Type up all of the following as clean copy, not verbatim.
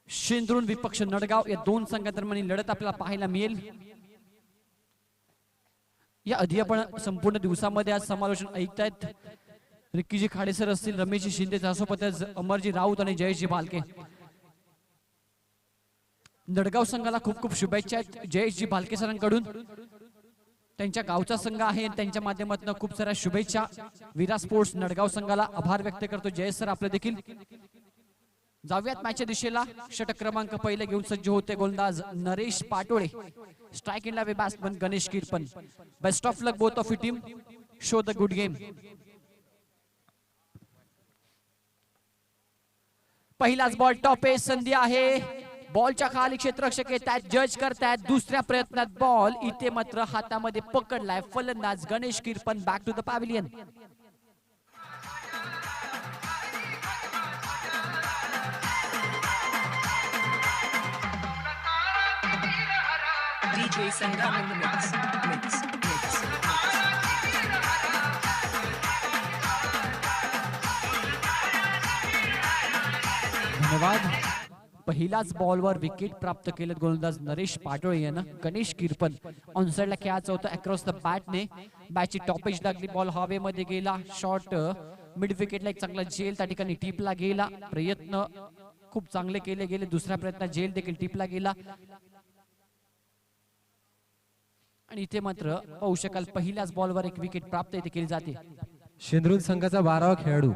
शेंद्रून विपक्ष नडगाव या दोन संघादरम्यान लढत आपल्याला पाहायला मिळेल। या आधी आपण संपूर्ण दिवसामध्ये आज समालोचन ऐकतायत रिक्कीजी खाडेसर असतील, रमेशजी शिंदे, जासोपत्याज अमरजी राऊत आणि जयेशजी भालके। नडगाव संघाला खूप खूप शुभेच्छा आहेत जयेशजी भालके सरांकडून। त्यांच्या गावचा संघ आहे, त्यांच्या माध्यमातून खूप साऱ्या शुभेच्छा विरा स्पोर्ट्स नडगाव संघाला। आभार व्यक्त करतो जयेश सर आपले देखील। जाऊयात मॅचच्या दिशेला। षटक क्रमांक पहिले घेऊन सज्ज होते गोलंदाज Naresh Patole, strike in way batsman Ganesh Kirpan. Best of luck both of you team, show the good game. पहिलाच बॉल टॉप आहे, संधी आहे, बॉलच्या खाली क्षेत्ररक्षक येतात, जज करतात। दुसऱ्या प्रयत्नात बॉल इथे मात्र हातामध्ये पकडलाय फलंदाज Ganesh Kirpan. Back to the pavilion. DJ Sangam in the mix. धन्यवाद। पहिलाच बॉलवर विकेट प्राप्त केलं गोलंदाज नरेश पाटोळे यांना। गणेश किरपन ऑन साइडला खेळायचं होतं अक्रॉस द बॅटने, बॅटची टॉपेज लागली, बॉल हवेमध्ये गेला, शॉट मिड विकेटला एक चांगला जेल त्या ठिकाणी टिपला गेला। प्रयत्न खूप चांगले केले गेले, दुसऱ्या प्रयत्नात जेल देखील टिपला गेला आणि इथे मात्र पाहू शकाल पहिल्याच बॉलवर एक विकेट प्राप्त इथे केली जाते। शेंद्रून संघाचा 12वा खेळाडू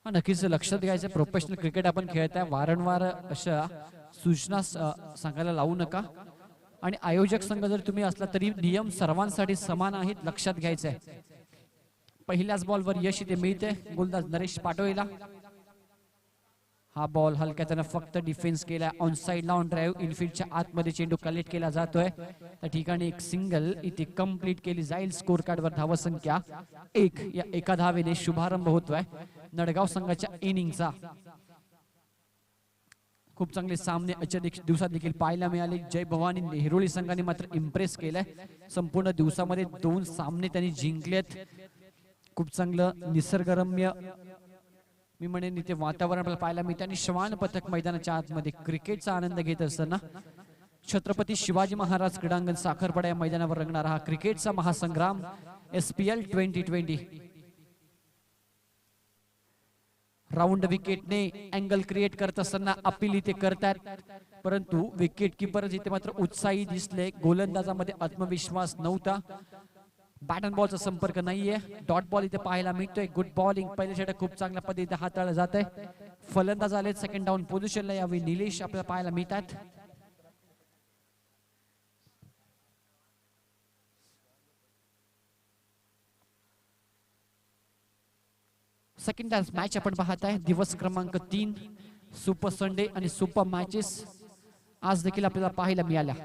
नक्कीच लक्षात घ्यायचं, प्रोफेशनल क्रिकेट आपण खेळत आहे, वारंवार अशा सूचना सांगायला लावू नका। आणि आयोजक संघ जर तुम्ही असला तरी नियम सर्वांसाठी समान आहेत, लक्षात घ्यायचं आहे। पहिल्याच बॉलवर यश इथे मिळते गोलंदाज नरेश पाटोळेला। हा बॉल हलक्यानं फक्त डिफेन्स केला, ऑन साइडला ऑन ड्राइव्ह इनफिल्डच्या आतमध्ये चेंडू कलेक्ट केला जातोय। त्या ठिकाणी एक सिंगल इथे कंप्लीट केली जाईल। स्कोर कार्डवर धावसंख्या 1 या एका धावेने शुभारंभ होतोय नडगाव संघाच्या इनिंगचा। खूप चांगले सामने आजच्या दिवसात देखील पाहायला मिळाले। जय भवानी नेहरुळी संघाने मात्र इम्प्रेस केलंय। संपूर्ण दिवसामध्ये 2 सामने त्यांनी जिंकलेत। खूप चांगलं निसर्गरम्य मी म्हणेन इथे वातावरण आपल्याला पाहायला मिळते आणि श्वान पथक मैदानाच्या आतमध्ये क्रिकेटचा आनंद घेत असताना छत्रपती शिवाजी महाराज क्रीडांगण साखरपडा या मैदानावर रंगणारा हा क्रिकेटचा महासंग्राम SPL 2020। राऊंड विकेटने अँगल क्रिएट करत असताना अपील इथे करतात, परंतु विकेट कीपर इथे मात्र उत्साही दिसले। गोलंदाजामध्ये आत्मविश्वास नव्हता, बॅट अँड बॉलचा संपर्क नाहीये। डॉट बॉल इथे पाहायला मिळतोय। गुड बॉलिंग, पहिले षटक खूप चांगल्या पद्धतीने हाताळलं जात आहे। फलंदाज आले सेकंड डाऊन पोझिशनला, यावेळी निलेश आपल्याला पाहायला मिळतात। सेकंड डान्स मॅच आपण पाहत आहे, दिवस क्रमांक 3 सुपर संडे आणि सुपर मॅचेस आज देखील आपल्याला पाहायला मिळाल्या।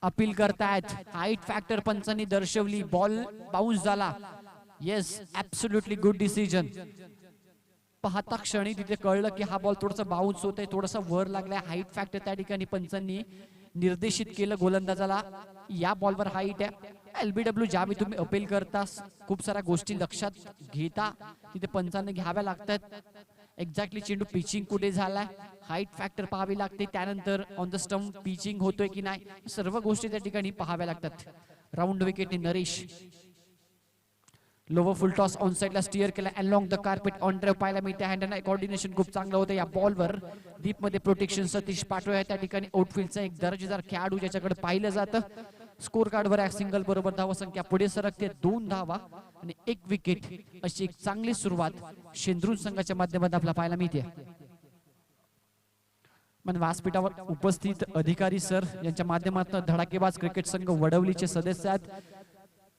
अपील करतायत, हाईट फॅक्टर पंचांनी दर्शवली, बॉल बाउन्स झाला। Yes, absolutely good decision. पाहता क्षणी तिथे कळलं की हा बॉल थोडासा बाउन्स होतोय, थोडासा वर लागलाय। हाईट फॅक्टर त्या ठिकाणी पंचांनी निर्देशित केलं गोलंदाजाला, या बॉलवर हाईट आहे। LBW ज्यावेळी तुम्ही अपील करता खूप साऱ्या गोष्टी लक्षात घेता तिथे पंचांनी घ्याव्या लागतात। एक्झॅक्टली चेंडू पिचिंग कुठे झालाय, हाईट फॅक्टर पाहावी लागते, त्यानंतर ऑन द स्टंप पिचिंग होतोय की नाही, सर्व गोष्टी त्या ठिकाणी पाहाव्या लागतात। राऊंड विकेटने Naresh lower full toss on साइडला स्टिअर केला, along the carpet on drive पाहायला मिळते। हँड अँड कोऑर्डिनेशन खूप चांगलं होतं या बॉलवर। डीप मध्ये प्रोटेक्शन सतीश पाटोळे आहे, त्या ठिकाणी आउटफील्डचा एक दर्जेदार खेळाडू ज्याच्याकडे पाहिलं जातं। स्कोर कार्डवर एक सिंगल बरोबर धावसंख्या पुढे सरकते, 2 धावा आणि 1 विकेट अशी एक चांगली सुरुवात शेंद्रून संघाच्या माध्यमातून आपल्याला पाहायला मिळते। मन व्यासपीठावर उपस्थित अधिकारी सर यांच्या माध्यमातून धडाकेबाज क्रिकेट संघ वडवलीचे सदस्य आहेत।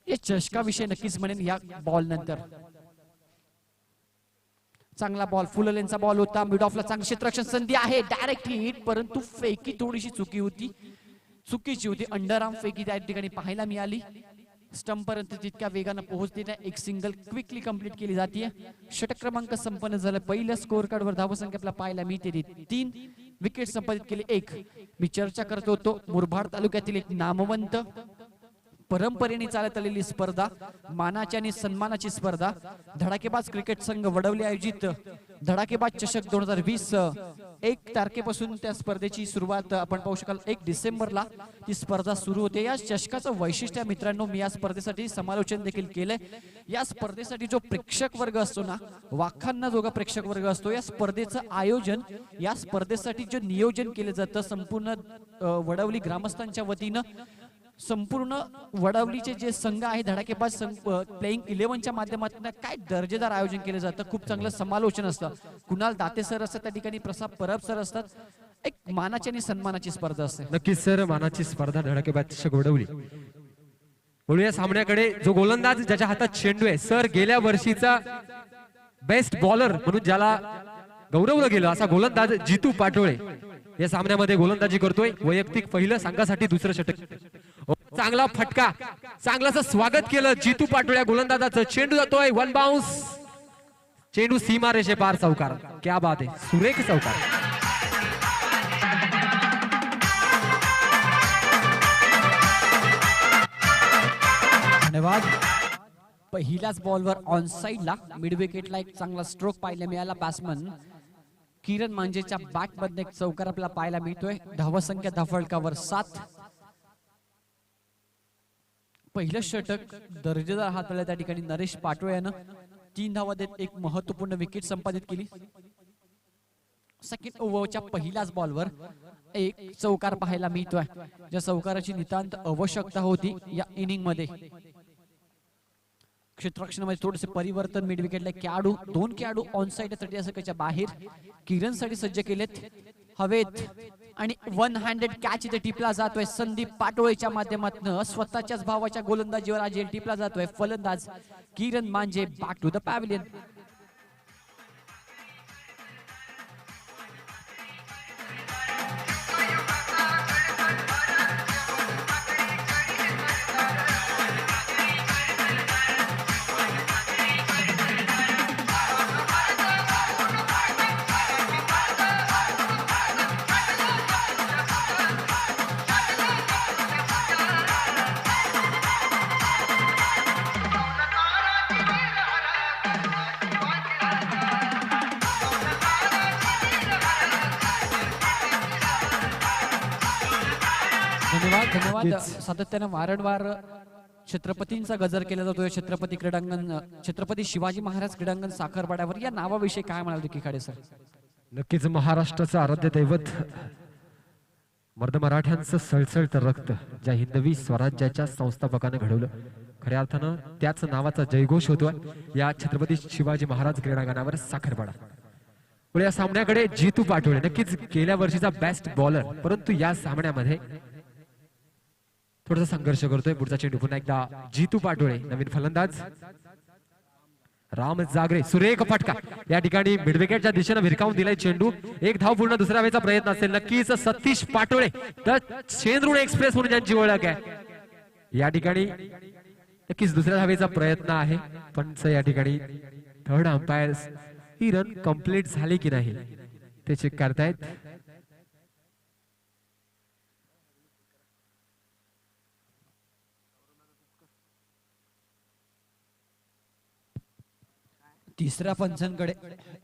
या चषकाविषयी नक्कीच म्हणेन या बॉल नंतर। चांगला बॉल, फुल लेनचा बॉल होता, मिड ऑफला चांगली क्षेत्ररक्षण संधी आहे, डायरेक्ट हिट, परंतु फेकी थोडीशी चुकी होती, चुकीची होती। अंडर आर्म फेकी त्या ठिकाणी पाहायला मिळाली। स्टंप पर्यंत तितक्या वेगानं पोहोचली नाही. एक सिंगल क्विकली कंप्लीट केली जाते. षटक क्रमांक संपन्न झालं. पहिल्या स्कोर कार्डवर धावसंख्या आपल्याला पाहायला मिळते 3. विकेट संपादित केली 1. मी चर्चा करत होतो मुरबाड तालुक्यातील एक नामवंत परंपरेने चालत आलेली स्पर्धा, मानाची आणि सन्मानाची स्पर्धा, धडाकेबाज क्रिकेट संघ वडवली आयोजित धडाकेबाज चषक 2020. 1 तारखेपासून त्या स्पर्धेची सुरुवात आपण पाहू शकाल. 1 डिसेंबरला ती स्पर्धा सुरू होते. या चषकाचं वैशिष्ट्य मित्रांनो, मी या स्पर्धेसाठी समालोचन देखील केलंय. या स्पर्धेसाठी जो प्रेक्षक वर्ग असतो ना, वाखांना जोगा प्रेक्षक वर्ग असतो, या स्पर्धेचं आयोजन, या स्पर्धेसाठी जे नियोजन केलं जातं संपूर्ण वडवली ग्रामस्थांच्या वतीनं, संपूर्ण वडवलीचे जे संघ आहे धडाकेबाज प्लेइंग 11च्या माध्यमातून काय दर्जेदार आयोजन केलं जातं. खूप चांगलं समालोचन असतं. कुणाल दाते सर असतात त्या ठिकाणी, प्रसाद परब सर असतात. एक मानाची आणि सन्मानाची स्पर्धा असते. नक्कीच सर, मानाची स्पर्धा धडाकेबाज चषक वडवली. बोलूया सामन्याकडे. जो गोलंदाज ज्याच्या हातात चेंडू आहे, सर गेल्या वर्षीचा बेस्ट बॉलर म्हणून ज्याला गौरवलं गेलं असा गोलंदाज जितू पाटोळे या सामन्यामध्ये गोलंदाजी करतोय. वैयक्तिक पहिलं, संघासाठी दुसरं षटक. चांगला फटका, चांगलं स्वागत केलं जितू पाटोळे गोलंदाजाचं. चेंडू जातोय 1 बाउन्स. चेंडू सीमा रेषे पार. चौकार. क्या बात आहे, सुरेख चौकार. धन्यवाद. पहिल्याच बॉलवर ऑन साइडला मिड विकेटला एक चांगला स्ट्रोक पाहायला मिळाला. बॅट्समन किरण मांजेच्या बॅट मध्ये एक चौकार आपल्याला पाहायला मिळतोय. धावसंख्या धावफलकावर 7. पहिलं षटक दर्जेदार हाताळलं त्या ठिकाणी नरेश पाटोळे यानं. 3 धावा देत एक महत्वपूर्ण विकेट संपादित केली. सेकंड ओव्हरच्या पहिल्याच बॉलवर एक चौकार पाहायला मिळतोय, ज्या चौकाराची नितांत आवश्यकता होती या इनिंग मध्ये. क्षेत्ररक्षणामध्ये थोडेसे परिवर्तन. मिड विकेटला खेळाडू, 2 खेळाडू ऑन साइड 30 बाहेर किरण साठी सज्ज केलेत. हवेत आणि 1 हँडेड कॅच इथे टिपला जातोय संदीप पाटोळेच्या माध्यमातून. स्वतःच्याच भावाच्या गोलंदाजीवर आज टिपला जातोय फलंदाज Kiran Manje. Back to the pavilion. धन्यवाद. सातत्यानं वारंवार छत्रपतींचा गजर केला जातो. छत्रपती क्रीडांगण, छत्रपती शिवाजी महाराज क्रीडांगण साखरपाड्यावर, या नावाविषयी काय म्हणाल किखाडे सर? नक्कीच महाराष्ट्राचं आराध्य दैवत, मर्द मराठ्यांचं सळसळतं रक्त ज्या हिंदवी स्वराज्याच्या संस्थापकाने घडवलं, खऱ्या अर्थानं त्याच नावाचा जयघोष होतोय या छत्रपती शिवाजी महाराज क्रीडांगणावर साखरपाडा. पुढे या सामन्याकडे जितू पाटोळे, नक्कीच गेल्या वर्षीचा बेस्ट बॉलर, परंतु या सामन्यामध्ये थोडासा संघर्ष करतोय. पुढचा चेंडू पुन्हा एकदा जितू पाटोळे, नवीन फलंदाज राम जागरे. सुरेख फटका या ठिकाणी मिड विकेटच्या दिशेने भिरकावून दिलाय चेंडू. 1 धाव पूर्ण, दुसऱ्या वेळेचा प्रयत्न असेल नक्कीच. सतीश पाटोळे द चेंद्रुण एक्सप्रेस म्हणून ज्यांची ओळख आहे, या ठिकाणी नक्कीच दुसऱ्या धावेचा प्रयत्न आहे. पण या ठिकाणी थर्ड अंपायर ही रन कंप्लीट झाली की नाही ते चेक करतायत. तिसऱ्या पंचांकडे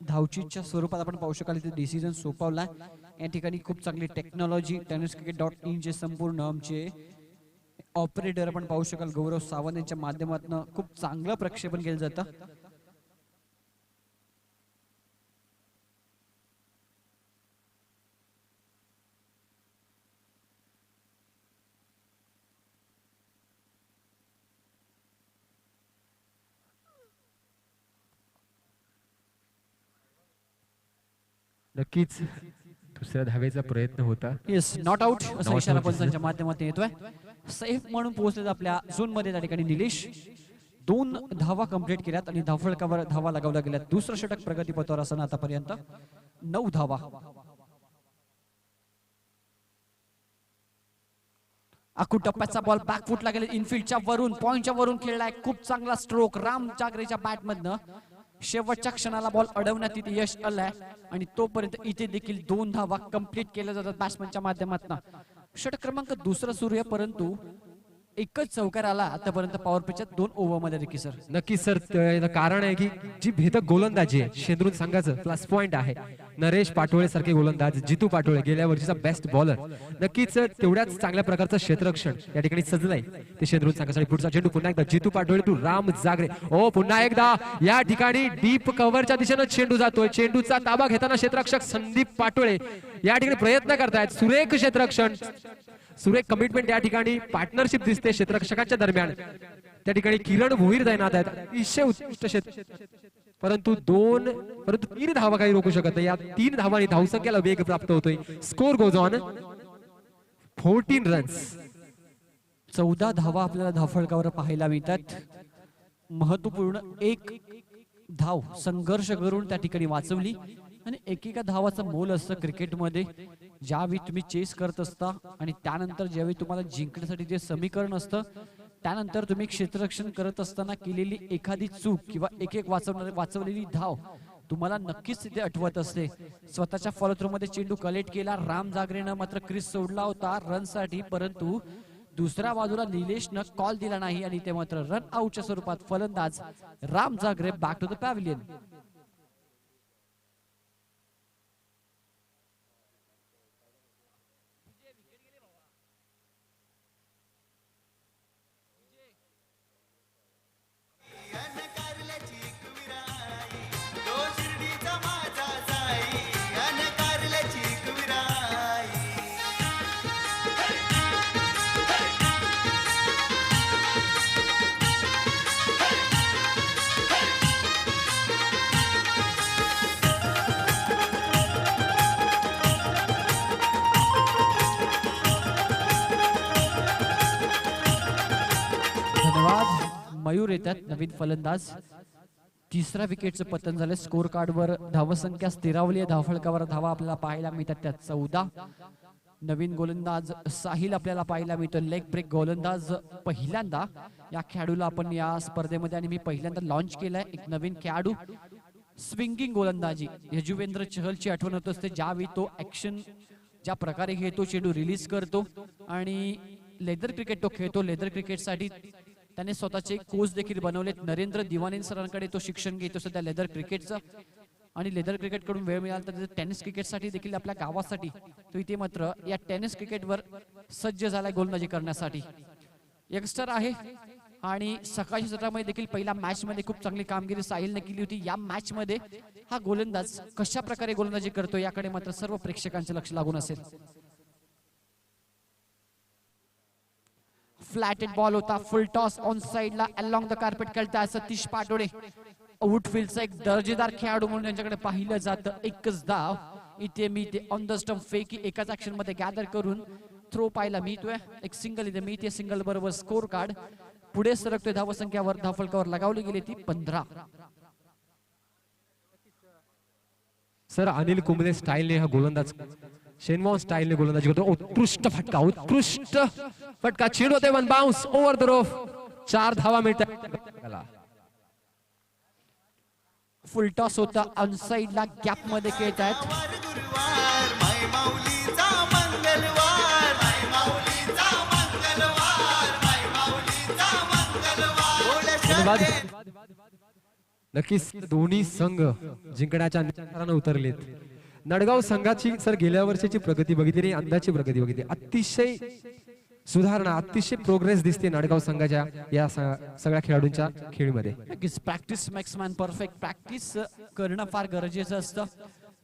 धावचीच्या स्वरूपात आपण पाहू शकाल इथे डिसिजन सोपवला. या ठिकाणी खूप चांगली टेक्नॉलॉजी, tenniscricket.in चे संपूर्ण आमचे ऑपरेटर आपण पाहू शकाल गौरव सावंत यांच्या माध्यमातून खूप चांगलं प्रक्षेपण केलं जातं. नक्कीच दुसऱ्या धावेचा प्रयत्न होता. येस, नॉट आउट असा Not इशारा out पंचांच्या माध्यमातून येतोय. सेफ म्हणून पोहोचले आपल्या झोन मध्ये त्या ठिकाणी निलेश. 2 धावा कंप्लीट केल्यात आणि धावफलकावर धावा लगावल्या गेल्यात. दुसरं षटक प्रगतीपथावर असताना आतापर्यंत 9 धावा. आखू टप्प्याचा बॉल बॅकफुटला गेला, इनफिल्डच्या वरून पॉइंटच्या वरून खेळलाय, खूप चांगला स्ट्रोक राम जागरेच्या बॅट मधनं. शेवटच्या क्षणाला बॉल अडवण्यात इथे यश आलंय आणि तोपर्यंत इथे देखील 2 धावा कंप्लीट केल्या जातात बॅट्समनच्या माध्यमातून. षटक क्रमांक दुसरा सुरू आहे, परंतु एकच चौकार आला आतापर्यंत पॉवर प्लेच्या 2 ओव्हरमध्ये देखील सर. नक्कीच सर, त्याचं कारण आहे की जी भेदक गोलंदाजी आहे शेंद्रून संघाचं प्लस पॉइंट आहे. नरेश पाटोळे सारखे गोलंदाज, जितू पाटोळे गेल्या वर्षीचा बेस्ट बॉलर, नक्कीच तेवढ्याच चांगल्या प्रकारचं क्षेत्ररक्षण या ठिकाणी सजलंय ते शेंद्रून संघासाठी. पुढचा चेंडू पुन्हा एकदा जितू पाटोळे टू राम जागरे. ओ पुन्हा एकदा या ठिकाणी डीप कव्हरच्या दिशेनं चेंडू जातोय. चेंडूचा ताबा घेताना क्षेत्ररक्षक संदीप पाटोळे या ठिकाणी प्रयत्न करतायत. सुरेख क्षेत्ररक्षण, सुरेख कमिटमेंट या ठिकाणी, पार्टनरशिप दिसते क्षेत्ररक्षकांच्या दरम्यान. त्या ठिकाणी किरण भोईर तैनात आहेत, अतिशय उत्कृष्ट क्षेत्र. परंतु 3 धावा काही रोखू शकत नाही. या 3 धावांनी धावसंख्येला वेग प्राप्त होतोय. Score goes on 14 runs. 14 धावा आपल्याला धावफलकावर पाहायला मिळतात. महत्वपूर्ण एक धाव संघर्ष करून त्या ठिकाणी वाचवली आणि एकेका धावाचं मोल असतं क्रिकेटमध्ये. ज्यावेळी तुम्ही चेस करत असता आणि त्यानंतर ज्यावेळी तुम्हाला जिंकण्यासाठी जे समीकरण असतं, त्यानंतर तुम्ही क्षेत्ररक्षण करत असताना केलेली एखादी चूक किंवा एक वाचवलेली धाव तुम्हाला नक्कीच तिथे आठवत असते. स्वतःच्या फॉलोथ्रू मध्ये चेंडू कलेक्ट केला, राम जागरेनं मात्र क्रीज सोडला होता रनसाठी, परंतु दुसऱ्या बाजूला निलेशनं कॉल दिला नाही आणि ते मात्र रन आउटच्या स्वरूपात फलंदाज Ram Jagre back to the pavilion. Mayur येतात नवीन फलंदाज. तिसऱ्या विकेटचं पतन झालं. स्कोर कार्डवर धावसंख्या स्थिरावली आहे. धावफलकावर धावा आपल्याला पाहायला मिळतात त्या 14. नवीन गोलंदाज साहिल आपल्याला पाहायला मिळतो, लेग ब्रेक गोलंदाज. पहिल्यांदा या खेळाडूला आपण या स्पर्धेमध्ये आणि मी पहिल्यांदा लॉन्च केलाय. एक नवीन खेळाडू स्विंगिंग गोलंदाजी. यजुवेंद्र चहलची आठवण होत असते ज्यावेळी तो ऍक्शन ज्या प्रकारे घेतो, चेंडू रिलीज करतो आणि लेदर क्रिकेट तो खेळतो. लेदर क्रिकेटसाठी त्याने स्वतःचे कोच देखील बनवलेत. नरेंद्र दिवाने सरांकडे तो शिक्षण घेतो सध्या लेदर क्रिकेटचं आणि लेदर क्रिकेट कडून वेळ मिळाला तर टेनिस क्रिकेटसाठी देखील आपल्या गावासाठी तो इथे मात्र या टेनिस क्रिकेटवर सज्ज झालाय गोलंदाजी करण्यासाठी. यंगस्टर आहे आणि सकाळच्या सत्रामध्ये देखील पहिल्या मॅच मध्ये खूप चांगली कामगिरी साहिलने केली होती. या मॅच मध्ये हा गोलंदाज कशा प्रकारे गोलंदाजी करतो याकडे मात्र सर्व प्रेक्षकांचे लक्ष लागून असेल. फ्लॅटेड बॉल होता, फुल टॉस ऑन साइडला अलॉंग द कार्पेट खेळताय सतीश पाटोळे. आउटफील्डचा एक दर्जेदार खेळाडू म्हणून त्यांच्याकडे पाहिलं जातं. एकच धाव इथे मी ते ऑन द स्टंप फेकी एकाच ऍक्शन मध्ये गॅदर करून थ्रो पाहायला मिळतोय. एक सिंगल इथे मी ते सिंगल बरोबर स्कोर कार्ड पुढे सरकतोय. धावसंख्यावर धावफलकावर लगावली गेली ती 15. सर अनिल कुंबळे स्टाईलने हा गोलंदाज, शेनवॉन स्टाईलने गोलंदाजी करतो. उत्कृष्ट फटका, उत्कृष्ट फटका. चेंडू होते वन बाउन्स ओव्हर द रोफ. 4 धावा मिळतात. फुल टॉस होता अनसाइड ला गॅप मध्ये खेळत आहेत. धन्यवाद. नक्कीच दोन्ही संघ जिंकण्याच्या निशाणावर उतरलेत. नडगाव संघाची सर गेल्या वर्षीची प्रगती बघितली, अंदाची प्रगती बघितली, अतिशय सुधारणा, अतिशय प्रोग्रेस दिसते नडगाव संघाच्या या सगळ्या खेळाडूंच्या खेळीमध्ये. नक्कीच practice makes man perfect. Practice करणं फार गरजेचं असतं.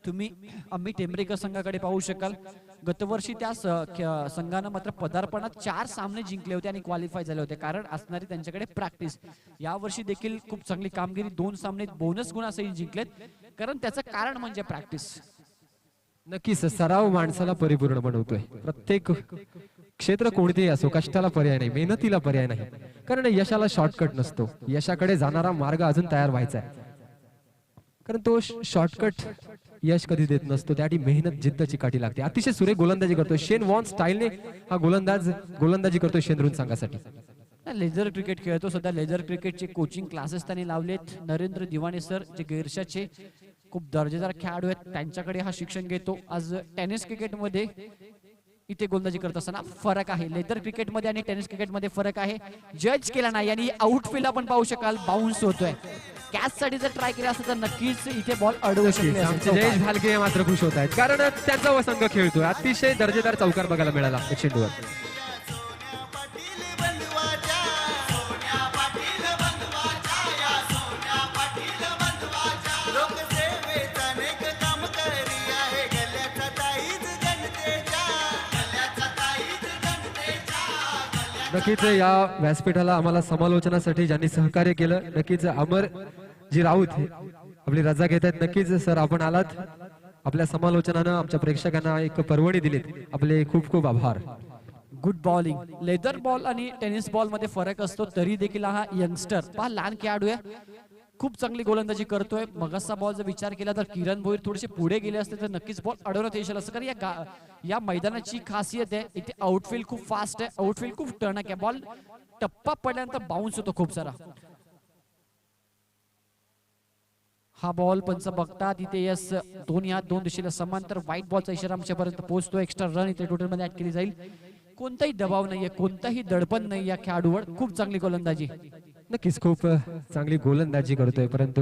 तुम्ही आम्ही टेंबरेकर संघाकडे पाहू शकाल. गतवर्षी त्या संघानं मात्र पदार्पणात 4 सामने जिंकले होते आणि क्वालिफाय झाले होते, कारण असणारी त्यांच्याकडे प्रॅक्टिस. या वर्षी देखील खूप चांगली कामगिरी, 2 सामने बोनस गुणासही जिंकलेत, कारण त्याचं कारण म्हणजे प्रॅक्टिस. नक्कीच सराव माणसाला परिपूर्ण बनवतोय. प्रत्येक क्षेत्र कोणतेही असो, कष्टाला पर्याय नाही, मेहनतीला पर्याय नाही, कारण यशाला शॉर्टकट नसतो. यशाकडे जाणारा मार्ग अजून तयार व्हायचा आहे, कारण तो शॉर्टकट यश कधी देत नसतो, त्यासाठी मेहनत जिद्द चिकाटी लागते. अतिशय सुरेख गोलंदाजी करतोय शेन वॉन स्टाईलने हा गोलंदाजी करतोय शेंद्रून संघासाठी. लेझर क्रिकेट खेळतो सध्या. लेझर क्रिकेटचे कोचिंग क्लासेस त्यांनी लावलेत. नरेंद्र दिवाणे सर जे गिरशाचे खूप दर्जेदार खेळाडू आहेत त्यांच्याकडे हा शिक्षण घेतो. आज टेनिस क्रिकेटमध्ये इथे गोलंदाजी करत असताना फरक आहे. लेदर क्रिकेटमध्ये आणि टेनिस क्रिकेटमध्ये फरक आहे. जज केला नाही आणि आउटफील्ड आपण पाहू शकाल बाउन्स होतोय. कॅच साठी जर ट्राय केला असता तर नक्कीच इथे बॉल अडवू शकले असते. जयेश भालके मात्र खुश होत आहेत कारण त्यांचा संघ खेळतोय. अतिशय दर्जेदार चौकार बघायला मिळाला चेंडूवर. नक्कीच या व्यासपीठाला आम्हाला समालोचनासाठी ज्यांनी सहकार्य केलं, नक्कीच अमरजी राऊत आपली रजा घेत आहेत. नक्कीच सर आपण आलात, आपल्या समालोचनानं आमच्या प्रेक्षकांना एक पर्वणी दिलीत, आपले खूप खूप आभार. Good bowling. लेदर बॉल आणि टेनिस बॉल मध्ये फरक असतो तरी देखील हा यंगस्टर पहा लहान खेळाडू आहे, खूप चांगली गोलंदाजी करतोय. मगाचा बॉल जर विचार केला तर किरण भोईर थोडेसे पुढे गेले असते तर नक्कीच बॉल अडवण्यात येईल असं. कारण या मैदानाची खासियत आहे इथे आउटफील्ड खूप फास्ट आहे, आउटफील्ड खूप टर्नक आहे. बॉल टप्पा पडल्यानंतर बाउन्स होतो खूप सारा. हा बॉल पंच बघतात इथे. यस, दोन या दोन दिशेला समांतर व्हाईट बॉलचा इशारा आमच्यापर्यंत पोहोचतो. एक्स्ट्रा रन इथे टोटल मध्ये ऍड केली जाईल. कोणताही दबाव नाहीये, कोणताही दडपण नाही या खेळाडूवर. खूप चांगली गोलंदाजी. नक्कीच खूप चांगली गोलंदाजी करतोय परंतु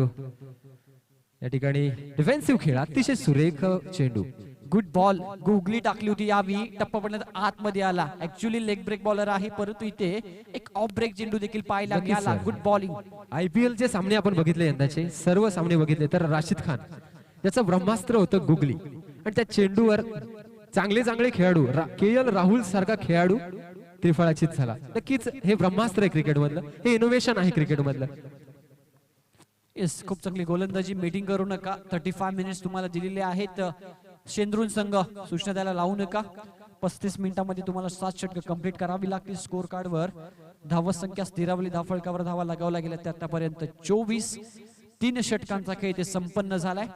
या ठिकाणी डिफेन्सिव्ह खेळ, अतिशय सुरेख चेंडू. Good ball. गुगली टाकली होती यावी, टप्पा पडल्यानंतर आतमध्ये आला. ऍक्च्युअली लेग ब्रेक बॉलर आहे परंतु इथे एक ऑफ ब्रेक चेंडू देखील पाहायला मिळाला. Good bowling. IPL चे सामने आपण बघितले, यंदाचे सर्व सामने बघितले तर राशिद खान याचं ब्रह्मास्त्र होतं गुगली आणि त्या चेंडूवर चांगले खेळाडू KL राहुल सारखा खेळाडू त्रिफळाचीत झाला. नक्कीच हे ब्रह्मास्त्र आहे क्रिकेट मधलं, हे इनोव्हेशन आहे क्रिकेट मधलं. येस, खूप चांगली गोलंदाजी. मीटिंग करू नका. 35 मिनिट्स तुम्हाला दिलेले आहेत. शेंद्रून संघ सूचना द्यायला लावू नका. 35 मिनिटांमध्ये तुम्हाला 7 षटकं कंप्लीट करावी लागतील. स्कोर कार्डवर धावत संख्या स्थिरावली, धावफलकावर धावा लगावल्या गेल्या त्या आतापर्यंत 24. 3 षटकांचा खेळ इथे संपन्न झालाय.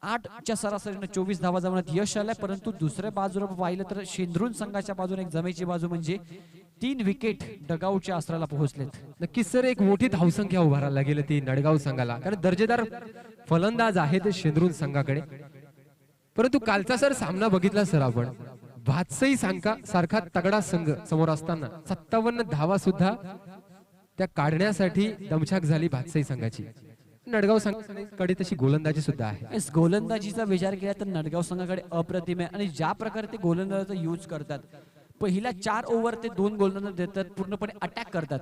8च्या सरासरीने 24 धावा जमण्यात यश आलंय. परंतु दुसऱ्या बाजूला पाहिलं तर शेंद्रून संघाच्या बाजूने एक जमेची बाजू म्हणजे 3 विकेट डगाऊच्या आसराला पोहोचलेत. नक्कीच सर एक मोठी धावसंख्या उभारायला लागेल ती नडगाव संघाला, कारण दर्जेदार फलंदाज आहेत शेंद्रून संघाकडे. परंतु कालचा सर सामना बघितला सर आपण, भातसई सारखा तगडा संघ समोर असताना 57 धावा सुद्धा त्या काढण्यासाठी दमछाक झाली भातसई संघाची. नडगाव संघाकडे तशी गोलंदाजी सुद्धा आहे. गोलंदाजीचा विचार केला तर नडगाव संघाकडे अप्रतिम आहे आणि ज्या प्रकारे ते गोलंदाजाचा यूज करतात, पहिल्या 4 ओव्हर ते 2 गोलंदाज देतात, पूर्णपणे अटॅक करतात.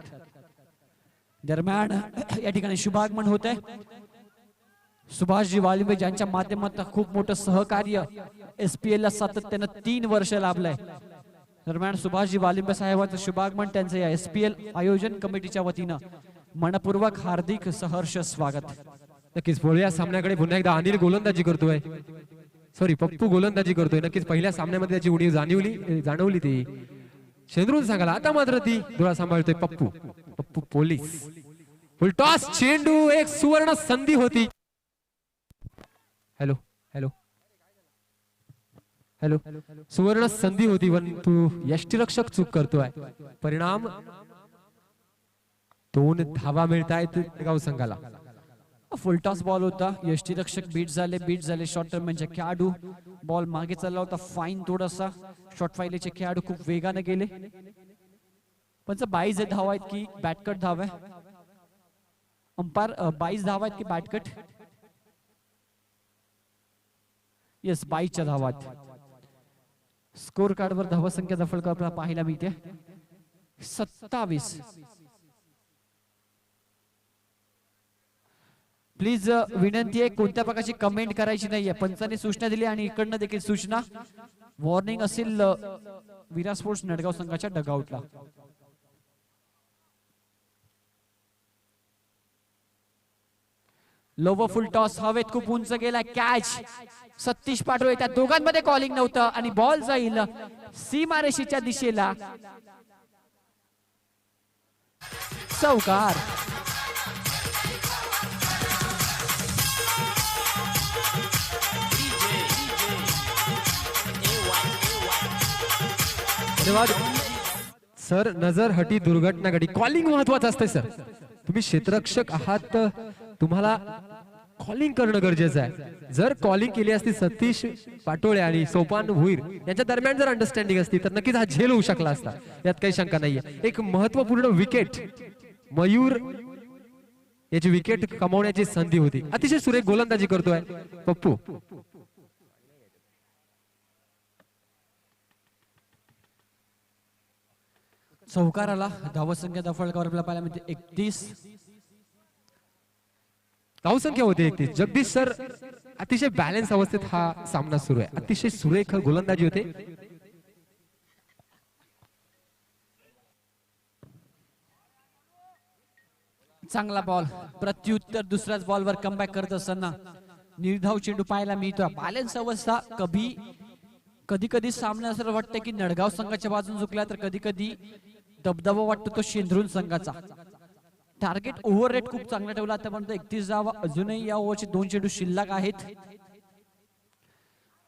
दरम्यान या ठिकाणी शुभागमन होत आहे. सुभाषजी वालिंबे ज्यांच्या माध्यमातून खूप मोठं सहकार्य SPL ला सातत्यानं 3 वर्ष लाभलंय. दरम्यान सुभाषजी वालिंबे साहेबांचं शुभागमन, त्यांचं या SPL आयोजन कमिटीच्या वतीनं मनपूर्वक हार्दिक सहर्ष स्वागत. नक्कीच बोलूया सामन्याकडे. पुन्हा एकदा अनिल गोलंदाजी करतोय, सॉरी पप्पू गोलंदाजी करतोय. नक्कीच पहिल्या सामन्यामध्ये त्याची उणीव जाणवली ती शेंद्रून सांगायला. आता मात्र ती धुळा सांभाळतोय पप्पू पोलीस. फुल टॉस चेंडू, एक सुवर्ण संधी होती. हॅलो हॅलो हॅलो सुवर्ण संधी होती परंतु यष्टिरक्षक चूक करतोय. परिणाम 2 धावा मिळतायत गाव संघाला. फुलटॉस बॉल होता. यष्टीरक्षक बीट झाले. शॉर्ट टर्म म्हणजे खेळाडू बॉल मागे चालला होता. फाईन थोडासा. शॉर्ट फाईलेचे खेळाडू खूप वेगाने गेले. पण 22 धावा आहेत की बॅटकट धावा आहे. अंपायर 22 धावा आहेत की बॅटकट. येस, 22च्या धावात. स्कोर कार्डवर धावा संख्या दफल आपल्याला पाहायला मिळते 27. प्लीज विनंती आहे, कोणत्या प्रकारची कमेंट करायची नाहीये. पंचाने सूचना दिली आणि इकडनं देखील सूचना. वॉर्निंग असेल विरा स्पोर्ट्स नडगाव संघाच्या डगआउटला. लोवर फुल टॉस हवेत खूप उंच गेला. कॅच सतीश पाटोळे, त्या दोघांमध्ये कॉलिंग नव्हतं आणि बॉल जाईल सीमारेषेच्या दिशेला. चौकार. धन्यवाद सर. नजर हटी दुर्घटना घडी. कॉलिंग महत्वाचं असतं सर. तुम्ही क्षेत्ररक्षक आहात तर तुम्हाला कॉलिंग करणं गरजेचं आहे. जर कॉलिंग केली असती सतीश पाटोळे आणि सोपान भुईर यांच्या दरम्यान जर अंडरस्टँडिंग असती तर नक्कीच हा झेल होऊ शकला असता, यात काही शंका नाहीये. एक महत्वपूर्ण विकेट मयूर याची विकेट कमावण्याची संधी होती. अतिशय सुरेख गोलंदाजी करतोय पप्पू. चौकाराला धावसंख्या दफळकावर आपल्याला पाहायला मिळते 31. धावसंख्या होते 31. जगदीश सर अतिशय बॅलन्स अवस्थेत हा सामना सुरू आहे. अतिशय सुरेख गोलंदाजी होते. चांगला बॉल. प्रत्युत्तर दुसऱ्याच बॉलवर कमबॅक करत असताना निर्धाव चेंडू पाहायला मिळतो. बॅलन्स अवस्था कधी कधी सामना असं वाटतं की नडगाव संघाच्या बाजून झुकला, तर कधी कधी दबदबा वाटतो तो शेंद्रून संघाचा. टार्गेट ओव्हर रेट खूप चांगला ठेवला आतापर्यंत 31 धावा. अजूनही या ओव्हरचे 2 चेंडू शिल्लक आहेत.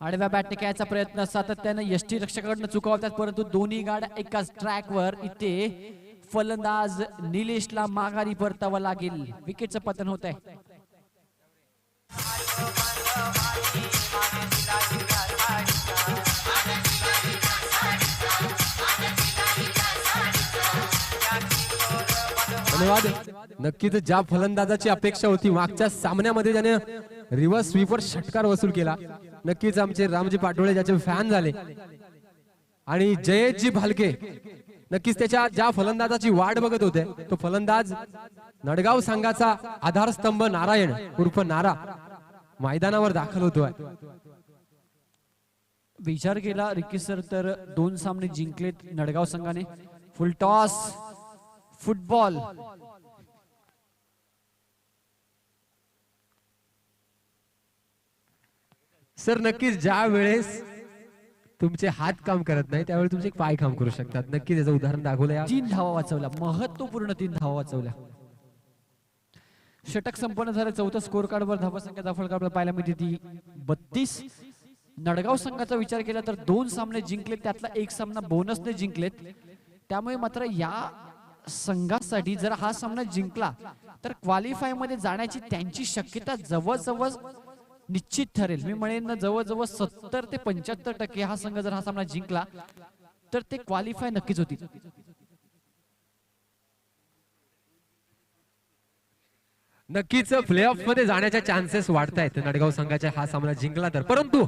आडव्या बॅटने खेळायचा प्रयत्न सातत्याने यष्टी रक्षकाकडनं चुकवतात, परंतु दोन्ही गाड्या एकाच ट्रॅकवर. इथे फलंदाज निलेशला माघारी परतावं लागेल. विकेटचं पतन होत आहे. धन्यवाद. नक्कीच ज्या फलंदाजाची अपेक्षा होती मागच्या सामन्यामध्ये ज्याने रिव्हर्स स्वीपर षटकार वसूल केला, नक्कीच आमचे रामजी पाटोळे ज्याचे फॅन झाले, आणि जयेशजी भालके नक्कीच त्याच्या ज्या फलंदाजाची वाट बघत होते तो फलंदाज नडगाव संघाचा आधारस्तंभ नारायण उर्फ नारा मैदानावर दाखल होतोय. विचार केला रिकी सर तर 2 सामने जिंकलेत नडगाव संघाने. फुल टॉस फुटबॉल. सर नक्कीच ज्या वेळेस तुमचे हात काम करत नाही त्यावेळी तुमचे पाय काम करू शकतात. नक्कीच याचं उदाहरण दाखवलं. 3 धावा वाचवल्या, महत्वपूर्ण 3 धावा वाचवल्या. षटक संपन्न झालं. चौथं स्कोर कार्डवर धावसंख्या दफळकावर पाहायला मिळते ती 32. नडगाव संघाचा विचार केला तर 2 सामने जिंकलेत, त्यातला 1 सामना बोनसने जिंकलेत. त्यामुळे मात्र या संघासाठी जर हा सामना जिंकला तर क्वालिफाय मध्ये जाण्याची त्यांची शक्यता जवळजवळ निश्चित ठरेल. मी म्हणेन जवळजवळ 70 ते 75% हा संघ जर हा सामना जिंकला तर ते क्वालिफाय नक्कीच होतील. नक्कीच प्लेऑफ मध्ये जाण्याच्या चान्सेस वाढतायत नडगाव संघाच्या हा सामना जिंकला तर. परंतु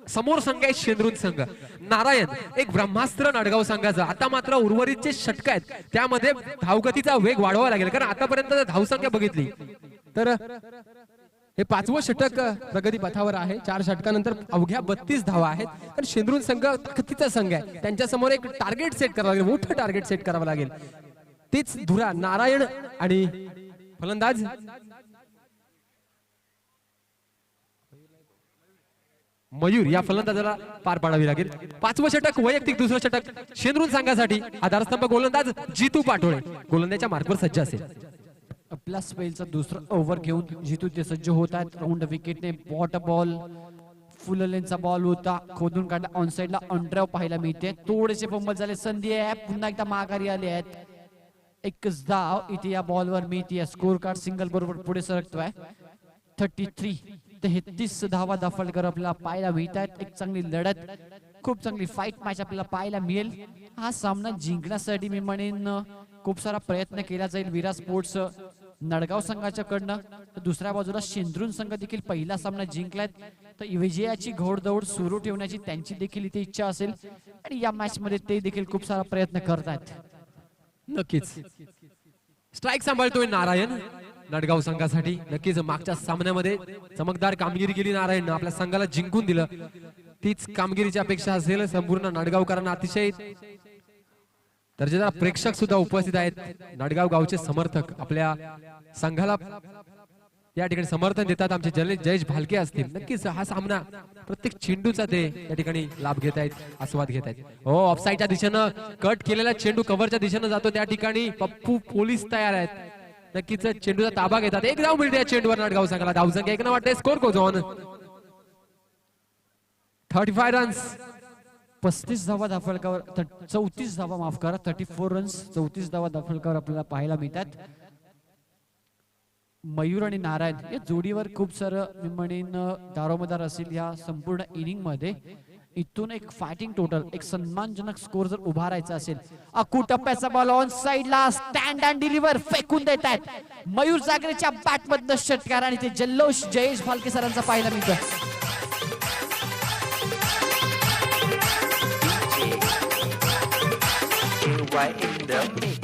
समोर संघ आहे शेंद्रून संघ. नारायण एक ब्रह्मास्त्र नडगाव संघाचा. आता मात्र उर्वरित जे षटक आहेत त्यामध्ये धावगतीचा वेग वाढवावा लागेल, कारण आतापर्यंत धावसंख्या बघितली तर हे 5वं षटक प्रगती पथावर आहे. 4 षटकानंतर अवघ्या 32 धावा आहेत. कारण शेंद्रून संघ ताकदीचा संघ आहे. त्यांच्या समोर एक टार्गेट सेट करावं लागेल, मोठं टार्गेट सेट करावं लागेल. तीच धुरा नारायण आणि फलंदाज मयूर या फलंदाजाला पार पाडावी लागेल. 5वं षटक वैयक्तिक, दुसरं षटक शेंद्रून संघासाठी. आधारस्तंभ गोलंदाज जितू पाटोळे गोलंदाच्या मार्कवर सज्ज असेल. आपला स्पेलचा दुसरा ओव्हर घेऊन जितू ते सज्ज होत आहेत. राऊंड विकेटने बॉट बॉल फुल लेनचा बॉल होता, खोदून काढला. ऑन साइडला अंडरव पाहायला मिळते. थोडेसे फंबल झाले. संधी आहे, पुन्हा एकदा माघारी आले आहेत. एकच धाव इथे या बॉलवर मिळते. स्कोर कार्ड सिंगल बरोबर पुढे सरकतोय. 33 धावा दफळकर आपल्याला पाहायला मिळत आहेत. एक चांगली लढत, खूप चांगली फाईट मॅच आपल्याला पाहायला मिळेल. हा सामना जिंकण्यासाठी मी म्हणेन खूप सारा प्रयत्न केला जाईल विरा स्पोर्ट्स नडगाव संघाच्या कडनं. तर दुसऱ्या बाजूला शेंद्रून संघ देखील पहिला सामना जिंकलाय, तर विजयाची घोडदौड सुरू ठेवण्याची त्यांची देखील इथे इच्छा असेल आणि या मॅच मध्ये ते देखील खूप सारा प्रयत्न करतात. नक्कीच स्ट्राईक सांभाळतोय नारायण नडगाव संघासाठी. नक्कीच मागच्या सामन्यामध्ये चमकदार कामगिरी केली नारायण, आपल्या संघाला जिंकून दिलं. तीच कामगिरीची अपेक्षा असेल संपूर्ण नडगावकरांना. अतिशय दर्जेदार प्रेक्षक सुद्धा उपस्थित आहेत. नडगाव गावचे समर्थक आपल्या संघाला या ठिकाणी समर्थन देतात. आमचे जयेश भालके असतील. नक्कीच हा सामना प्रत्येक चेंडूचा ते या ठिकाणी लाभ घेत आहेत, आस्वाद घेत आहेत. हो, ऑफसाईडच्या दिशेनं कट केलेला चेंडू कव्हरच्या दिशेनं जातो. त्या ठिकाणी पप्पू पोलीस तयार आहेत. नक्कीच चेंडूचा ताबा घेतात. एक धाव मिळते या चेंडूवर नडगाव संघाला. धावसंख्या 1 वाटते. Score goes on 35 runs. 35 धावा धाफळकावर 34 धावा माफ करा 34 रन्स 34 धावा धाफळकावर आपल्याला पाहायला मिळतात. मयूर आणि नारायण या जोडीवर खूप सारं मी म्हणेन दारोमदार असेल या संपूर्ण इनिंग मध्ये. इथून एक फायटिंग टोटल एक सन्मानजनक स्कोर जर उभारायचा असेल. अकू टप्प्याचा बॉल ऑन साइडला स्टँड अँड डिलिव्हर फेकून देत आहेत मयूर जागरेच्या बॅट मधनं षटकार आणि ते जल्लोष जयेश भालके सरांचा पाहायला मिळतोय. AY in the mix.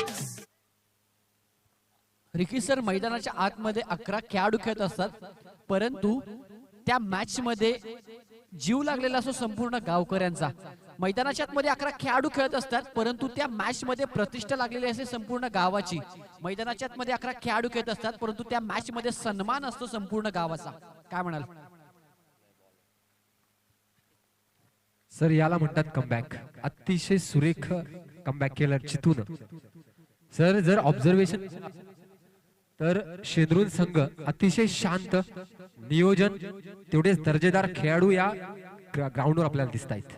Ricky sir मैदानाच्या आतमध्ये 11 खेळाडू खेळत असतात परंतु त्या मॅच मध्ये जीव लागलेला असो संपूर्ण गावकऱ्यांचा. मैदानाच्या आतमध्ये 11 खेळाडू खेळत असतात परंतु त्या मॅच मध्ये प्रतिष्ठा लागलेली असते संपूर्ण गावाची. मैदानाच्या आतमध्ये 11 खेळाडू खेळत असतात परंतु त्या मॅच मध्ये सन्मान असतो संपूर्ण गावाचा. काय म्हणाल सर? याला म्हणतात कमबॅक. अतिशय सुरेख कमबॅक केलं चितून. सर जर ऑब्झर्वेशन तर शेंद्रून संघ अतिशय शांत, नियोजन तेवढेच दर्जेदार खेळाडू या ग्राउंडवर आपल्याला दिसत आहेत.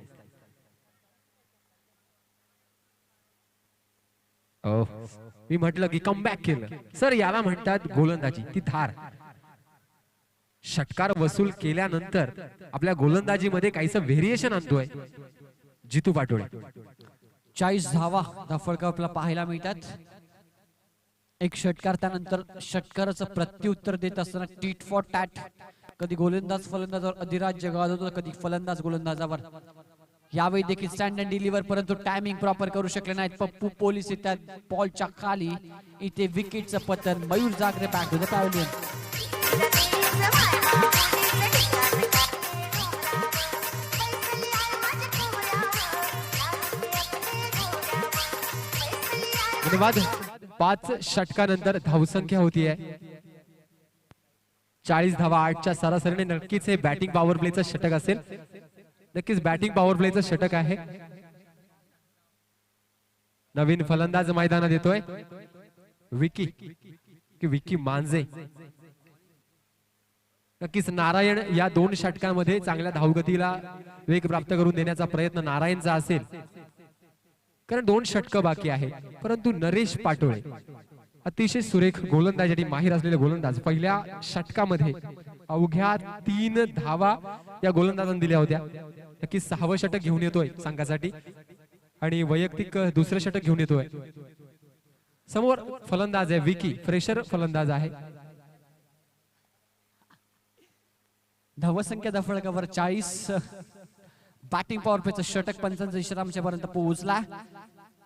मी म्हटलं की कमबॅक केलं. सर याला म्हणतात गोलंदाजी. ती धार षटकार वसूल केल्यानंतर आपल्या गोलंदाजीमध्ये काहीसं व्हेरिएशन आणतोय जितू पाटोळे. 40 धावा धाफळका आपल्याला पाहायला मिळतात. एक षटकार त्यानंतर षटकाराचं प्रत्युत्तर देत असताना टीट फॉर टॅट. कधी गोलंदाज फलंदाजावर अधिराज्य गाजवतो कधी फलंदाज गोलंदाजावर. यावेळी देखील स्टँड अँड डिलिव्हर परंतु टायमिंग प्रॉपर करू शकले नाहीत पप्पू पोलीस येतात बॉलच्या खाली. इथे विकेटचं पतन. Mayur Jagre back to the pavilion. धन्यवाद. 5 षटकानंतर धावसंख्या होतीये 40 धावा. 8च्या सरासरीने नक्कीच हे बॅटिंग पॉवर प्लेचं षटक असेल. नक्कीच बॅटिंग पॉवर प्लेचं षटक आहे. नवीन फलंदाज मैदानात येतोय विकी मांजे. नक्कीच नारायण या 2 षटकांमध्ये चांगल्या धावगतीला वेग प्राप्त करून देण्याचा प्रयत्न नारायणचा असेल कारण 2 षटकं बाकी आहे. परंतु नरेश पाटोळे अतिशय सुरेख गोलंदाज आणि माहीर असलेले गोलंदाज. पहिल्या षटकामध्ये अवघ्या 3 धावा या गोलंदाजांनी दिल्या होत्या. नक्कीच 6वं षटक घेऊन येतोय संघासाठी आणि वैयक्तिक 2रं षटक घेऊन येतोय. समोर फलंदाज आहे विकी, फ्रेशर फलंदाज आहे. धावसंख्या धाफळकावर 40. बॅटिंग पॉवर प्लेचं षटक पंचांचा इशारामच्या पर्यंत पोहोचला.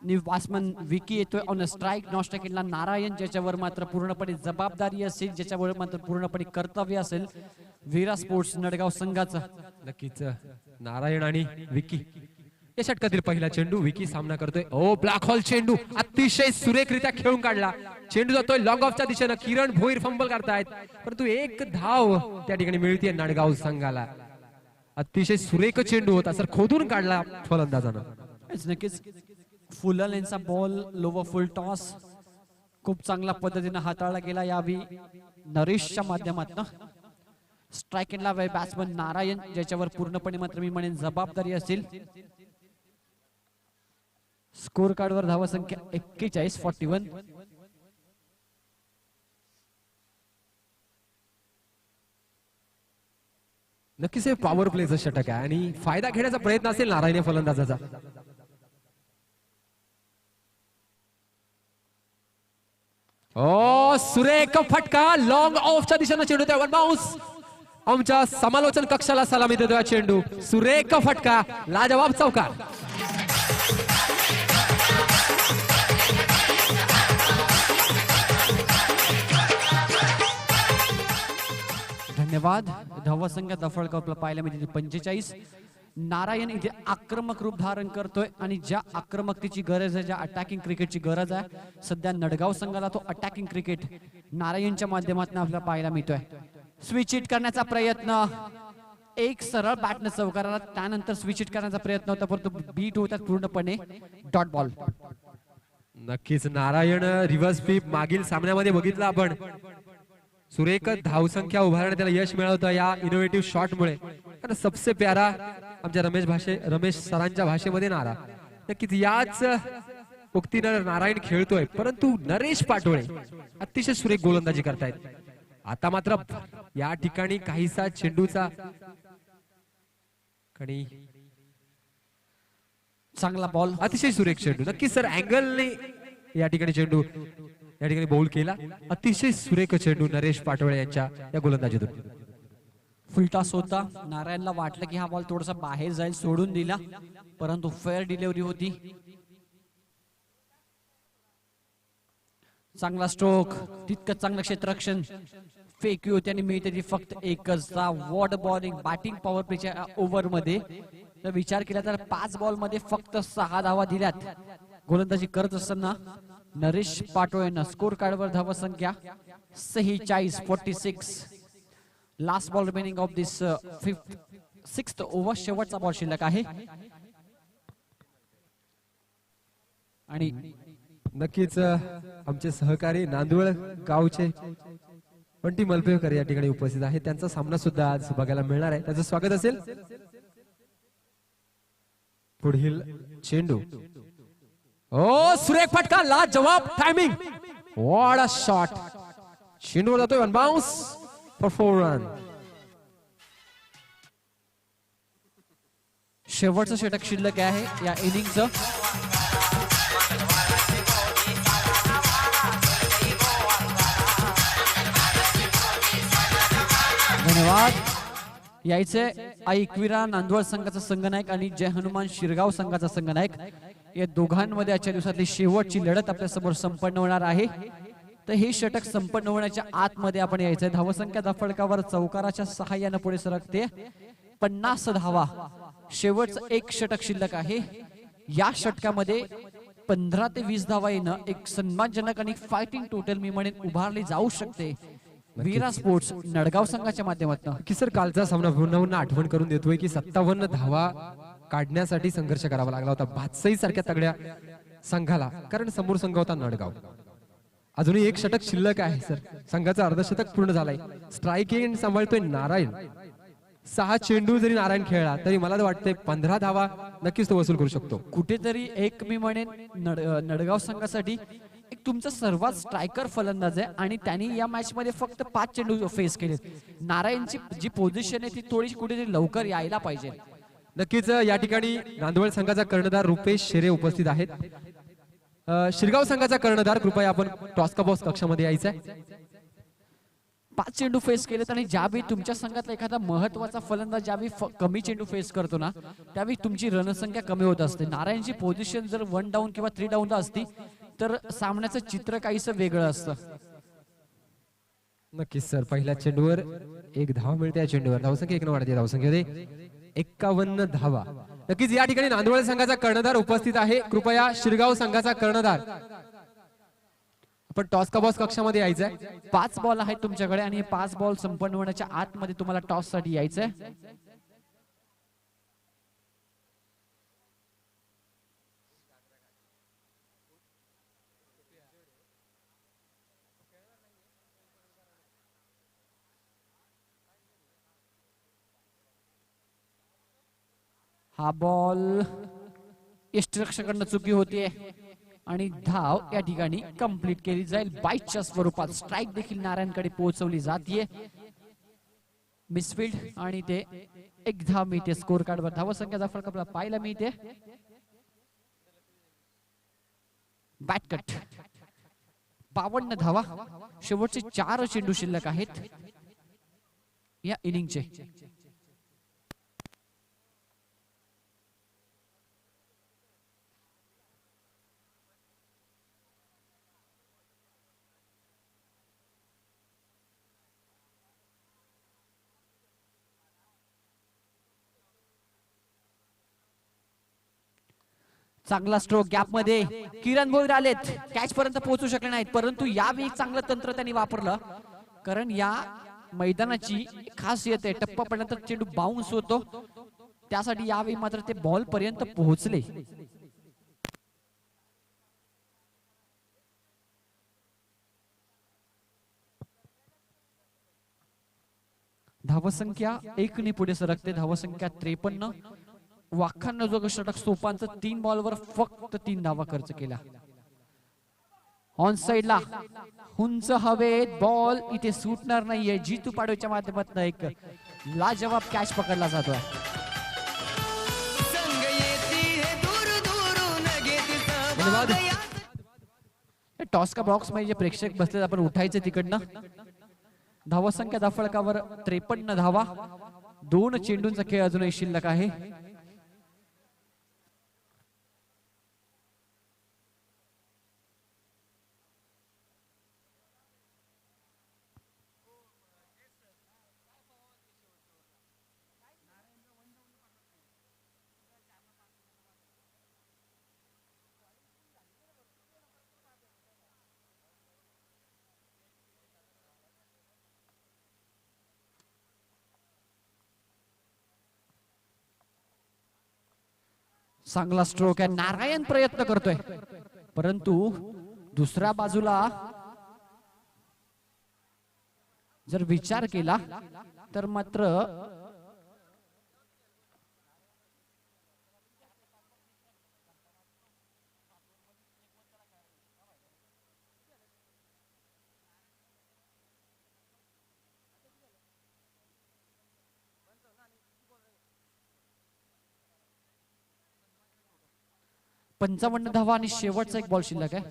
बॅट्समन विकी येतोय ऑन स्ट्राईक. नॉस्ट्राईकला नारायण ज्याच्यावर मात्र पूर्णपणे जबाबदारी असेल, ज्याच्यावर मात्र पूर्णपणे कर्तव्य असेल वीरा स्पोर्ट्स नडगाव संघाचं. नक्कीच नारायण आणि विकी या षटकातील पहिला चेंडू. विकी सामना करतोय. ओ ब्लॅक हॉल चेंडू अतिशय सुरेखरित्या खेळून काढला. चेंडू जातोय लॉंग ऑफच्या दिशेनं. किरण भोईर फंबल करतायत परंतु 1 धाव त्या ठिकाणी मिळते नाडगाव संघाला. अतिशय सुरेख चेंडू होता सर, खोदून काढला फलंदाजानं. नक्कीच फुल लेनचा बॉल लोवर फुल टॉस खूप चांगल्या पद्धतीने हाताळला गेला यावी नरेशच्या माध्यमातून. स्ट्राईक एंडला बॅट्समन नारायण ज्याच्यावर पूर्णपणे मात्र मी म्हणेन जबाबदारी असेल. स्कोर कार्डवर धावा संख्या 41-41. नक्कीच हे पॉवर प्लेचं षटक आहे आणि फायदा घेण्याचा प्रयत्न असेल नारायण फलंदाजाचा. ओ सुरेख फटका लॉंग ऑफच्या दिशेनं चेंडू त्या वन बाउन्स. आमच्या समालोचन कक्षाला सलामी देतो चेंडू. सुरेख फटका, लाजवाब चौकार. धन्यवाद. धावा संख्या दफळका आपल्याला पाहायला मिळते 45. नारायण इथे आक्रमक रूप धारण करतोय आणि ज्या आक्रमकतेची गरज आहे, ज्या अटॅकिंग क्रिकेटची गरज आहे सध्या नडगाव संघाला तो अटॅकिंग क्रिकेट नारायणच्या माध्यमातून आपल्याला पाहायला मिळतोय. स्विच हिट करण्याचा प्रयत्न, एक सरळ बॅटने चौकाराला, त्यानंतर स्विच हिट करण्याचा प्रयत्न होता परंतु बीट होतात पूर्णपणे डॉट बॉल. नक्कीच नारायण रिव्हर्स स्वीप मागील सामन्यामध्ये बघितला आपण. सुरेख धावसंख्या उभारण्यात त्याला यश मिळवतं या इनोव्हेटिव्ह शॉटमुळे. सबसे प्यारा आमच्या रमेश सरांच्या भाषेमध्ये नारा. नक्कीच याच उक्तीनं नारायण खेळतोय, परंतु नरेश पाटोळे अतिशय सुरेख गोलंदाजी करतायत. आता मात्र या ठिकाणी काहीसा चेंडूचा कणी चांगला बॉल, अतिशय सुरेख चेंडू. नक्कीच सर अँगलने या ठिकाणी चेंडू या ठिकाणी बॉल केला. अतिशय सुरेख चेंडू नरेश पाटोळे यांच्या या गोलंदाजीतून. फुलटॉस होता. नारायणला वाटलं की हा बॉल थोडासा बाहेर जाईल, सोडून दिला, परंतु फेअर डिलिव्हरी होती. चांगला स्ट्रोक, तितकं चांगलं क्षेत्ररक्षण, फेकी होती आणि मिळते ती फक्त एकच धाव. वॉट बॉलिंग, बॅटिंग पॉवर प्लेच्या ओव्हर मध्ये जर विचार केला तर 5 बॉल मध्ये फक्त 6 धावा दिल्यात. गोलंदाजी करत असताना नरेश पाटोळेनं स्कोर कार्डवर धावा संख्या 46. Last ball remaining of this 6th over. शेवटचा बॉल शिल्लक आहे आणि नक्कीच आमचे सहकारी नांदुळ गावचे बंटी मलपेकर या ठिकाणी उपस्थित आहेत. त्यांचा सामना सुद्धा आज बघायला मिळणार आहे. त्याचं स्वागत असेल. पुढील चेंडू, ओ सुरेख फटका, लाजवाब टायमिंग, व्हाट अ शॉट. चेंडूवर जातोय वन बाउन्स फॉर 4 रन. शेवटचं षटक शिल्लक आहे या इनिंगचं. धन्यवाद. यायचे ऐकविरा नांदवड संघाचा संघनायक आणि जय हनुमान शिरगाव संघाचा संघनायक. या दोघांमध्ये आजच्या दिवसातली शेवटची लढत आपल्या समोर संपन्न होणार आहे. तर हे षटक संपन्न होण्याच्या आतमध्ये आपण यायचंय. धावसंख्या धाफडकावर चौकाराच्या सहाय्याने पुढे सरकते. 50 धावा. शेवटचं एक षटक शिल्लक आहे. या षटकामध्ये 15 ते 20 धावा येणं एक सन्मानजनक आणि फायटिंग टोटल मी म्हणेन उभारली जाऊ शकते वीरा स्पोर्ट्स नडगाव संघाच्या माध्यमातून. की सर कालचा सामना पुन्हा आठवण करून देतोय की 57 धावा काढण्यासाठी संघर्ष करावा लागला होता भातसई सारख्या तगड्या संघाला, कारण समोर संघ होता नडगाव. अजूनही एक षटक शिल्लक आहे सर. संघाचं अर्धशतक पूर्ण झालंय. Strike end सांभाळतोय Narayan. 6 चेंडू जरी नारायण खेळला तरी मला तर वाटतंय 15 धावा नक्कीच तो वसूल करू शकतो. कुठेतरी एक मी म्हणेन नडगाव संघासाठी एक तुमचा सर्वात स्ट्रायकर फलंदाज आहे आणि त्यांनी या मॅच मध्ये फक्त 5 चेंडू फेस केले. नारायणची जी पोझिशन आहे ती थोडी कुठेतरी लवकर यायला पाहिजे. नक्कीच या ठिकाणी नांदवड संघाचा कर्णधार रुपेश शेरे उपस्थित आहेत. शिरगाव संघाचा कर्णधार कृपया आपण टॉस का बॉक्स कक्षामध्ये यायचा आहे. 5 चेंडू फेस केलेत आणि ज्यावेळी तुमच्या संघातला एखादा महत्वाचा फलंदाज ज्यावेळी कमी चेंडू फेस करतो ना त्यावेळी तुमची रणसंख्या कमी होत असते. नारायणची पोझिशन जर 1 डाऊन किंवा 3 डाऊन असती तर सामन्याचं चित्र काहीसं वेगळं असतं. नक्कीच सर. पहिल्या चेंडूवर एक धावा मिळते. या चेंडूवर धावसंख्या 1 न वाढते. धावसंख्येमध्ये 51 धावा. नक्कीच या ठिकाणी नांदवड संघाचा कर्णधार उपस्थित आहे. कृपया शिरगाव संघाचा कर्णधार आपण टॉस का बॉक्स कक्षामध्ये यायचंय. 5 बॉल आहेत तुमच्याकडे आणि हे 5 बॉल संपन्न होण्याच्या आतमध्ये तुम्हाला टॉस साठी यायचंय. हा बॉल यष्टिरक्षकांना चुकी होतीये आणि धाव या ठिकाणी कंप्लीट केली जाईल. बाईटच्या स्वरूपात स्ट्राईक देखील नारायणकडे पोहोचवली जाते. मिसफिल्ड आणि ते एक धाव मिळते. स्कोर कार्डवर धावसंख्या फरक आपल्याला पाहायला मिळते. बॅटकट 52 धावा. शेवटचे 4 चेंडू शिल्लक आहेत या इनिंगचे. चांगला स्ट्रोक गॅप मध्ये किरण भोईर आलेत. कॅच पर्यंत पोहोचू शकले नाहीत परंतु यावेळी चांगलं तंत्र त्यांनी वापरलं कारण या मैदानाची खासियत आहे टप्पा पडल्यानंतर चेंडू बाउन्स होतो. त्यासाठी यावेळी मात्र ते बॉल पर्यंत पोहोचले. धावसंख्या 1 ने पुढे सरकते. धावसंख्या 53. वाखांना जो षटक सोपांचा 3 बॉलवर फक्त 3 धावा खर्च केला. ऑन साइडला उंच हवेत बॉल इथे सुटणार नाहीये. जितू पाडवेच्या माध्यमातून एक लाजवाब कॅच पकडला जातोय. धन्यवाद. टॉस का बॉक्स मध्ये जे प्रेक्षक बसले आपण उठायचं तिकडनं. धावा संख्या धाफळकावर 53 धावा. 2 चेंडूंचा खेळ अजूनही शिल्लक आहे. चांगला स्ट्रोक आहे. नारायण प्रयत्न करतोय परंतु दुसऱ्या बाजूला जर विचार केला तर मात्र पंचावन्न धावा आणि शेवटचा एक बॉल शिल्लक आहे.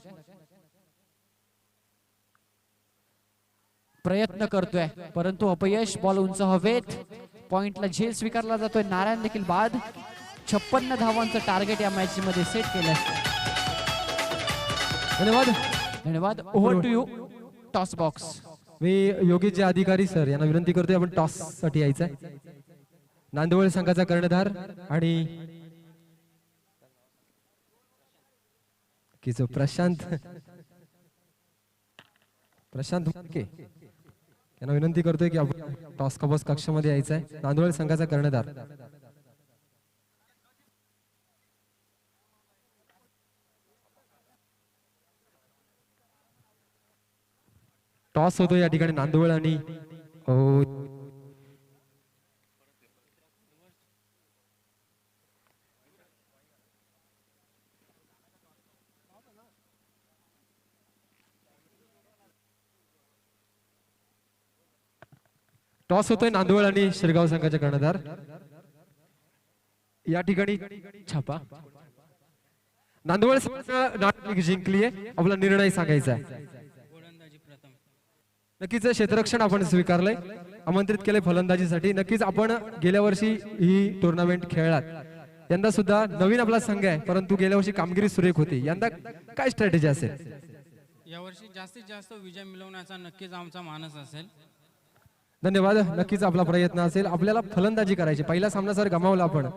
प्रयत्न करतोय परंतु अपयश. बॉल उंच हवेत. पॉइंटला झेल स्वीकारला जातोय. नारायण देखील बाद. 56 धावांचं टार्गेट या मॅच मध्ये सेट केलंय. धन्यवाद. धन्यवाद. Over to you toss box. मी योगेश जे अधिकारी सर यांना विनंती करतोय आपण टॉस साठी यायचंय. नांदवळ संघाचा कर्णधार आणि प्रशांत मुके यांना विनंती करतोय की आपण टॉस का बॉक्स कक्षामध्ये यायचंय. नांदवळ संघाचा कर्णधार. टॉस होतो या ठिकाणी नांदवळ आणि टॉस होतोय नांदवळ आणि शिरगाव संघाचे कर्णधार. या ठिकाणी छापा. नांदवळ नाटक जिंकलीये. आपला निर्णय सांगायचा आहे. नक्कीच क्षेत्ररक्षण आपण स्वीकारलंय. आमंत्रित केलंय फलंदाजीसाठी. नक्कीच आपण गेल्या वर्षी ही टुर्नामेंट खेळलात. यंदा सुद्धा नवीन आपला संघ आहे परंतु गेल्या वर्षी कामगिरी सुरेख होती. यंदा काय स्ट्रॅटेजी असेल? यावर्षी जास्तीत जास्त विजय मिळवण्याचा नक्कीच आमचा मानस असेल. धन्यवाद. नक्कीच आपला प्रयत्न असेल. आपल्याला फलंदाजी करायची. पहिला सामना सर गमावला आपण.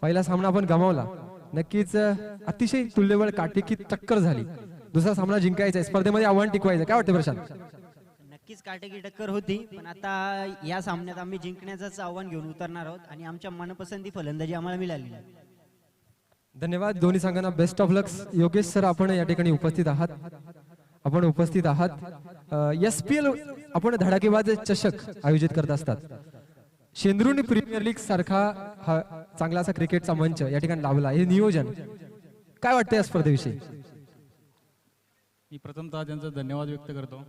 पहिला सामना आपण गमावला. नक्कीच अतिशय तुल्यबळ काटेकी टक्कर झाली. दुसरा सामना जिंकायचा आहे. स्पर्धेमध्ये आव्हान टिकवायचं. काय वाटतं प्रशांत? नक्कीच काटेकी टक्कर होती पण आता या सामन्यात आम्ही जिंकण्याचंच आव्हान घेऊन उतरणार आहोत आणि आमच्या मनपसंती फलंदाजी आम्हाला मिळाली. धन्यवाद. दोन्ही संघांना best of lux. Yogesh sir आपण या ठिकाणी उपस्थित आहात. आपण उपस्थित आहात. SPL आपण धडाकेबाज चषक आयोजित करत असतात. शेंद्रुनी प्रीमियर लीग सारखा हा चांगला असा क्रिकेटचा मंच या ठिकाणी लाभला. हे नियोजन काय वाटतं या स्पर्धेविषयी? मी प्रथमतः त्यांचा धन्यवाद व्यक्त करतो.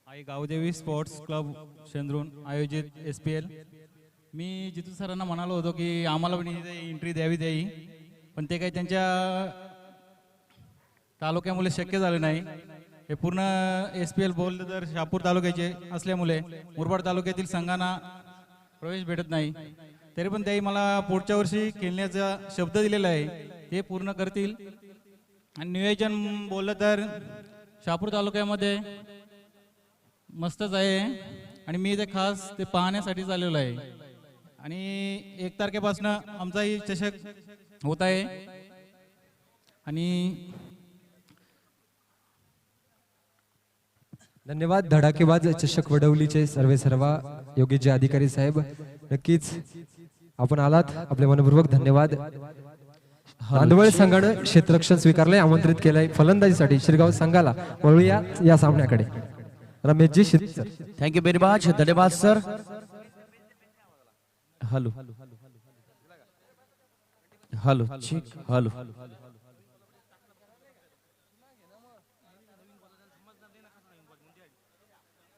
आई गावदेवी स्पोर्ट्स क्लब शेंद्रून आयोजित SPL. मी जितू सरांना म्हणालो होतो की आम्हाला पण इथे एंट्री द्यावी पण ते काही त्यांच्या तालुक्यामुळे शक्य झालं नाही. हे पूर्ण SPL बोललं तर शहापूर तालुक्याचे असल्यामुळे मुरबाड तालुक्यातील संघांना प्रवेश भेटत नाही. तरी पण त्याही मला पुढच्या वर्षी खेळण्याचा शब्द दिलेला आहे. ते पूर्ण करतील. आणि नियोजन बोललं तर शहापूर तालुक्यामध्ये मस्तच आहे आणि मी इथे खास ते पाहण्यासाठीच आलेलो आहे. आणि 1 तारखेपासून आमचाही चषक होत आहे. आणि धन्यवाद. धडाकेबाज चषक वडवलीचे सर्वेसर्वा योगेशजी अधिकारी साहेब नक्कीच आपण आलात. आपले मनपूर्वक धन्यवाद. नांदवळ संघानं क्षेत्ररक्षण स्वीकारलंय. आमंत्रित केलंय फलंदाजीसाठी शिरगाव संघाला. वळूया या सामन्याकडे. Rameshji sir. Thank you very much. धन्यवाद sir. Hello hello check hello.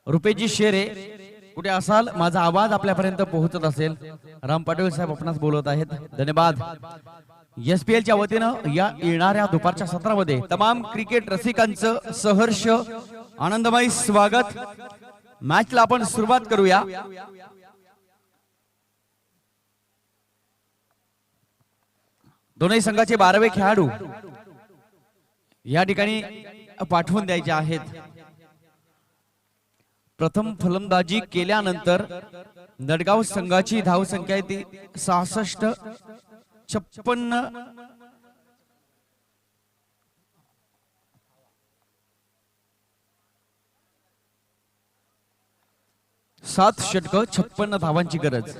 Rupeshji Shere कुठे असाल, माझा आवाज आपल्यापर्यंत पोहोचत असेल. राम पाटील साहेब आपणास बोलत आहेत, धन्यवाद. SPL च्या वतीनं या येणाऱ्या दुपारच्या सत्रामध्ये तमाम क्रिकेट रसिकांचं सहर्ष आनंदमय स्वागत. मॅचला आपण सुरुवात करूया. दोन्ही संघाचे 12वे खेळाडू या ठिकाणी पाठवून द्यायचे आहेत. प्रथम फलंदाजी केल्यानंतर नडगाव संघाची धावसंख्या आहे ती 66. 56 7 षटक 56 धावांची गरज.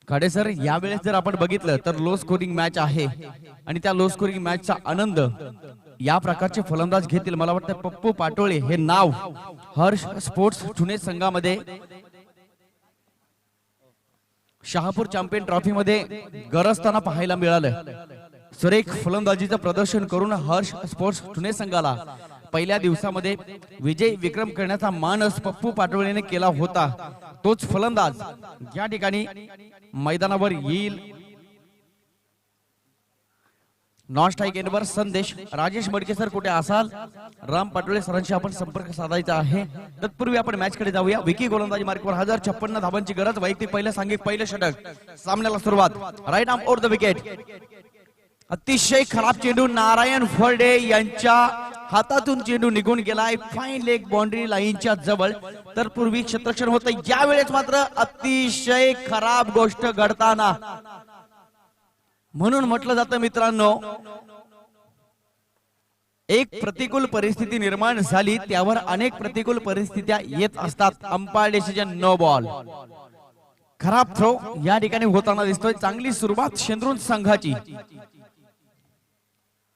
खाडे सर, यावेळेस जर आपण बघितलं तर लो स्कोरिंग मॅच आहे आणि त्या लो स्कोरिंग मॅचचा आनंद या प्रकारचे फलंदाज घेतील. मला वाटतं पप्पू पाटोळे हे नाव हर्ष स्पोर्ट्स पुणे संघामध्ये शहापूर चॅम्पियन ट्रॉफी मध्ये गरजताना पाहायला मिळालं. सुरेख फलंदाजीचं प्रदर्शन करून हर्ष स्पोर्ट्स पुणे संघाला पहिल्या दिवसामध्ये विजय विक्रम करण्याचा मानस पप्पू पाटोळेने केला होता. तोच फलंदाज या ठिकाणी मैदानावर येईल. नॉन स्ट्राईक एंडवर संदेश. राजेश मडके सर कुठे असाल, राम पाटोळे सरांशी आपण संपर्क साधायचा आहे. तत्पूर्वी आपण मॅच कडे जाऊया. विकी गोलंदाजी मार्कवर 56 धावांची गरज. वैयक्तिक पहिलं सांघिक पहिलं षटक. सामन्याला सुरुवात. Right arm over the wicket. अतिशय खराब चेंडू नारायण फर्डे यांच्या हातातून चेंडू निघून गेलाय फाईन लेग बाउंड्री लाईनच्या जवळ. तर पूर्वी क्षेत्ररक्षण होतं, यावेळेस मात्र अतिशय खराब गोष्ट घडताना म्हणून म्हटलं जातं मित्रांनो, एक प्रतिकूल परिस्थिती निर्माण झाली त्यावर अनेक प्रतिकूल परिस्थित्या येत असतात. Umpire decision no ball. खराब थ्रो या ठिकाणी होताना दिसतोय. चांगली सुरुवात शेंद्रून संघाची.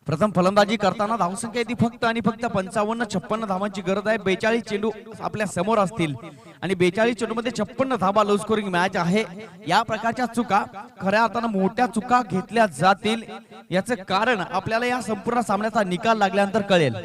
प्रथम फलंदाजी करताना धावसंख्या ती फक्त आणि फक्त 55-56 धावांची गरज आहे. 42 चेंडू आपल्या समोर असतील आणि 42 चेंडू मध्ये 56 धावा लो स्कोरिंग मॅच आहे. या प्रकारच्या चुका खऱ्या अर्थानं मोठ्या चुका घेतल्या जातील. याचं कारण आपल्याला या संपूर्ण सामन्याचा निकाल लागल्यानंतर कळेल.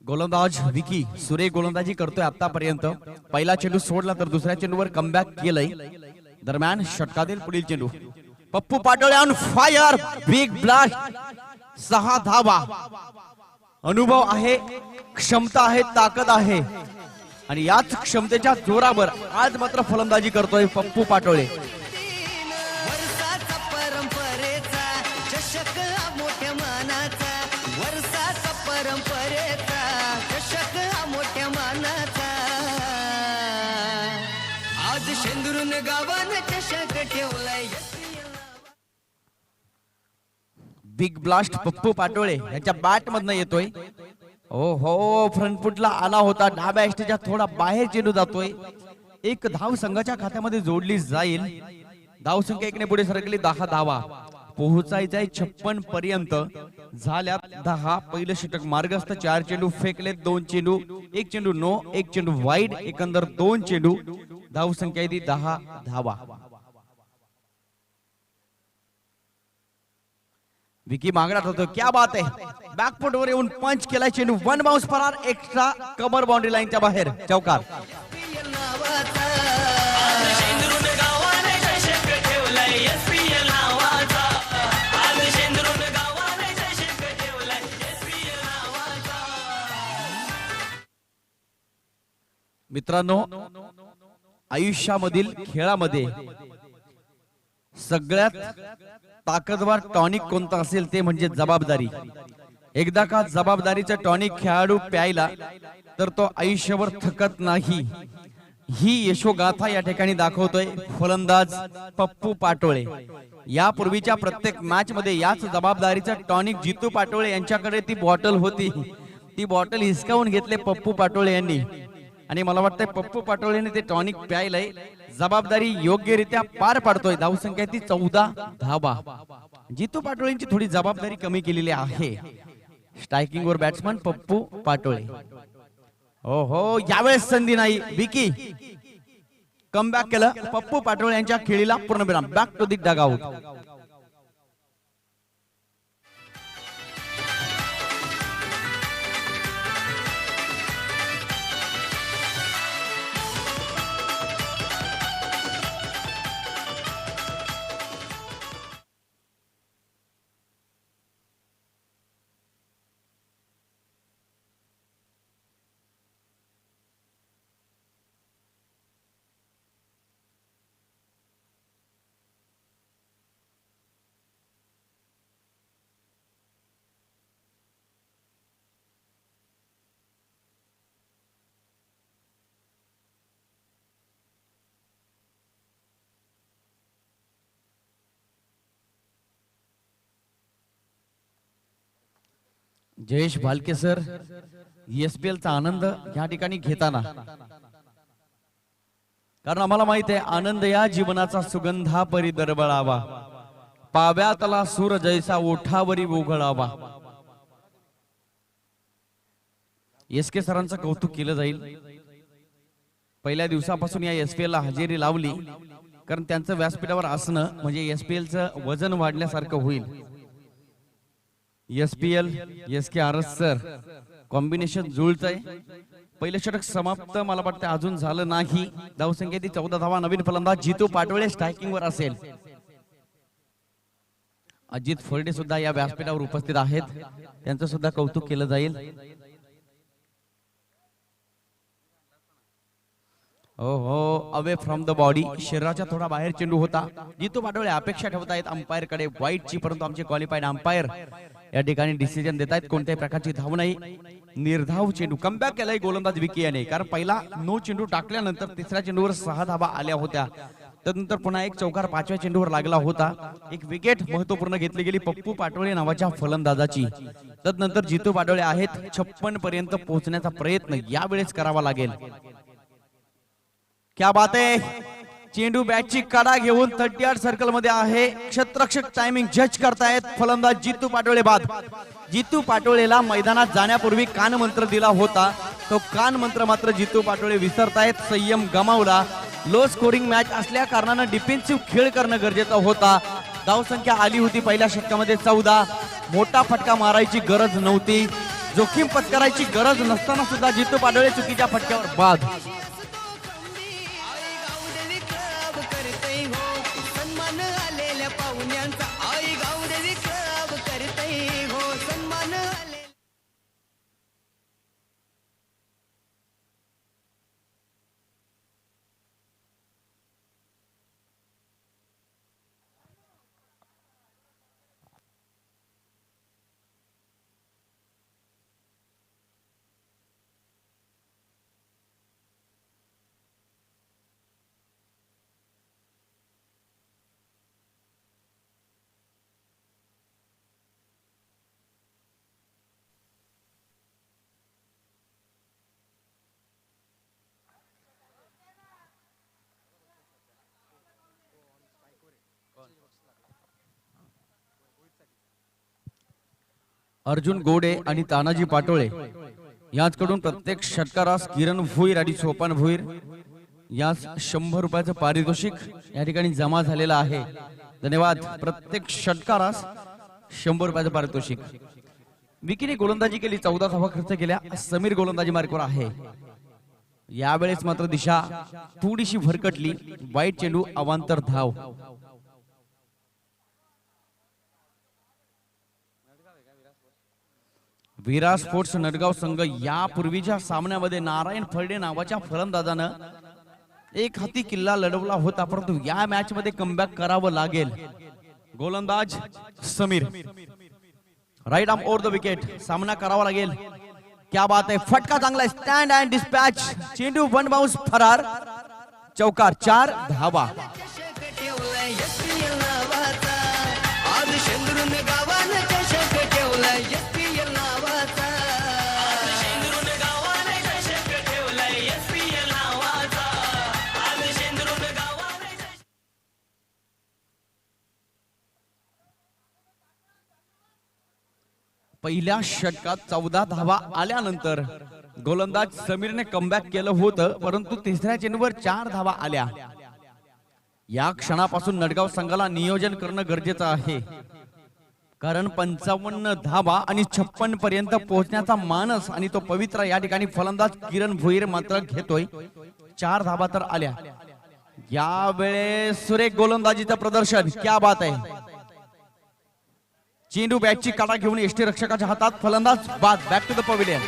गोलंदाज विकी सुरेख गोलंदाजी करतोय आतापर्यंत. पहिला चेंडू सोडला तर दुसऱ्या चेंडूवर कमबॅक केलंय. दरम्यान षटकातील पुढील चेंडू. Pappu Patole on fire. Big blast. 6 धावा. अनुभव आहे, क्षमता आहे, ताकद आहे आणि याच क्षमतेच्या जोरावर आज मात्र फलंदाजी करतोय पप्पू पाटोळे. वर्षाचा परंपरेचा चषक हा मोठ्या मानाचा. वर्षाचा परंपरेचा चषक हा मोठ्या मानाचा. आज शेंदुरून गावानं चषक ठेवलाय. बिग ब्लास्ट पप्पू पाटोळे याच्या बॅट मधनं येतोय. ओ हो, फ्रंट फुटला आला होता. डाव्या एष्टीच्या थोडा बाहेर चेंडू जातोय. एक धाव संघाच्या खात्यामध्ये जोडली जाईल. धाव संख्या 1 ने पुढे सरकली. 10 धावा. पोहोचायचंय 56 पर्यंत. झाल्या 10. पहिलं षटक मार्गस्थ. 4 चेंडू फेकले. 2 चेंडू. 1 चेंडू नो. 1 चेंडू वाईड. एकंदर 2 चेंडू. धाव संख्या ती 10 धावा. विकी मागण्यात होतो. क्या बात आहे. बॅकफुट वर येऊन पंच केलाय चेंडू. 1 बाउन्स फरार. एक्स्ट्रा कमर बाउंड्री लाईनच्या बाहेर. चौकार. मित्रांनो, आयुष्यामधील खेळामध्ये सगळ्यात ताकदवार टॉनिक कोणता असेल ते म्हणजे जबाबदारी. एकदा का जबाबदारीचं टॉनिक खेळाडू प्यायला तर तो आयुष्यभर थकत नाही. ही यशोगाथा या ठिकाणी दाखवतोय फलंदाज पप्पू पाटोळे. यापूर्वीच्या प्रत्येक मॅच मध्ये याच जबाबदारीचं टॉनिक जितू पाटोळे यांच्याकडे ती बॉटल होती. ती बॉटल हिसकावून घेतले पप्पू पाटोळे यांनी आणि मला वाटतंय पप्पू पाटोळे यांनी ते टॉनिक प्यायलंय. जबाबदारी योग्यरित्या पार पाडतोय. धावसंख्या ती 14 धावा. जितू पाटोळेंची थोडी जबाबदारी कमी केलेली आहे. स्ट्रायकिंग वर बॅट्समन पप्पू पाटोळे. हो यावेळेस संधी नाही. विकी कमबॅक केलं. पप्पू पाटोळे यांच्या खेळीला पूर्णविराम. Back to the dugout. Jayesh Bhalke sir ESPL चा आनंद या ठिकाणी घेताना, कारण आम्हाला माहित आहे आनंद या जीवनाचा सुगंधा परी दरबळावा, पाव्यातला सूर जैसा ओठावरी उघळावा. SK सरांचं कौतुक केलं जाईल. पहिल्या दिवसापासून या SPL ला हजेरी लावली, कारण त्यांचं व्यासपीठावर असणं म्हणजे SPL चं वजन वाढल्यासारखं होईल. SPL SK RS sir combination जुळतंय. पहिलं षटक समाप्त मला वाटतं अजून झालं नाही. धावसंख्या ती 14 धावा. नवीन फलंदाज जितू पाटोळे स्ट्रायकिंग वर असेल. अजित फर्डे सुद्धा या व्यासपीठावर उपस्थित आहेत. त्यांचं सुद्धा कौतुक केलं जाईल. हो अवे फ्रॉम द बॉडी, शरीराच्या थोडा बाहेर चेंडू होता. जितू पाटोळे अपेक्षा ठेवतायत अंपायर कडे वाईटची, परंतु आमचे क्वालिफाईड अंपायर या ठिकाणी डिसिजन देत आहेत. कोणत्याही प्रकारची धाव नाही. निर्धाव चेंडू. कमबॅक केलाय गोलंदाज विकी याने, कारण पहिला 9 चेंडू टाकल्यानंतर तिसऱ्या चेंडूवर 6 धावा आल्या होत्या. त्यानंतर पुन्हा एक चौकार 5व्या चेंडूवर लागला होता. एक विकेट महत्वपूर्ण घेतली गेली पप्पू पाटोळे नावाच्या फलंदाजाची. त्यानंतर जितू पाटोळे आहेत. 56 पर्यंत पोहोचण्याचा प्रयत्न यावेळेस करावा लागेल. क्या बात आहे. चेंडू बॅटची कडा घेऊन 38 सर्कल मध्ये आहे. क्षेत्ररक्षक टायमिंग जज करतायत फलंदाज जितू पाटोळे बाद. जितू पाटोळेला मैदानात जाण्यापूर्वी कान मंत्र दिला होता. तो कान मंत्र मात्र जितू पाटोळे विसरतायत. संयम गमावला. लो स्कोरिंग मॅच असल्या कारणानं डिफेन्सिव्ह खेळ करणं गरजेचं होता. धावसंख्या आली होती पहिल्या षटकामध्ये 14. मोठा फटका मारायची गरज नव्हती. जोखीम पत्करायची गरज नसताना सुद्धा जितू पाटोळे चुकीच्या फटक्यावर बाद. सन्मान आलेल्या पाहुण्यांचा आई गावदेवी क्लब करतय हो सन्मान आले. अर्जुन गोडे आणि तानाजी पाटोळे याचकडून प्रत्येक षटकारास किरण भुईर आणि सोपान भुईर यास 100 रुपयाचं पारितोषिक या ठिकाणी जमा झालेलं आहे. धन्यवाद. प्रत्येक षटकारास 100 रुपयाचं पारितोषिक. विकीने गोलंदाजी केली. 14 धावा खर्च केल्या. समीर गोलंदाजी मार्कवर आहे. यावेळेस मात्र दिशा थोडीशी भरकटली. वाईट चेंडू अवांतर धाव. विरा स्पोर्ट्स नडगाव संघ यापूर्वीच्या सामन्यामध्ये नारायण फळडे नावाच्या फलंदाजानं एक हाती किल्ला लढवला होता, परंतु या मॅच मध्ये कमबॅक करावं लागेल. गोलंदाज Samir right arm over the wicket. सामना करावा लागेल. क्या बात आहे. फटका चांगला आहे. Stand and dispatch. चेंडू 1 बाउन्स फरार. चौकार. 4 धावा. चषक ठेवलाय SPL नावाचा. आज शेंदुरून गावानं चषक ठेवलाय SPL नावाचा. पहिल्या षटकात 14 धावा आल्यानंतर गोलंदाज समीरने कमबॅक केलं होतं, परंतु तिसऱ्या चेंडूवर 4 धावा आल्या. या क्षणापासून नडगाव संघाला नियोजन करणं गरजेचं आहे, कारण 55 धावा आणि 56 पर्यंत पोहोचण्याचा मानस आणि तो पवित्र या ठिकाणी फलंदाज किरण भोईर मात्र घेतोय. 4 धावा तर आल्या. यावेळेस सुरेख गोलंदाजीचं प्रदर्शन, क्या बात आहे. चेंडू बॅटची काटा घेऊन एष्टी रक्षकाच्या हातात, फलंदाज बाद, बॅक टू द पवेलियन.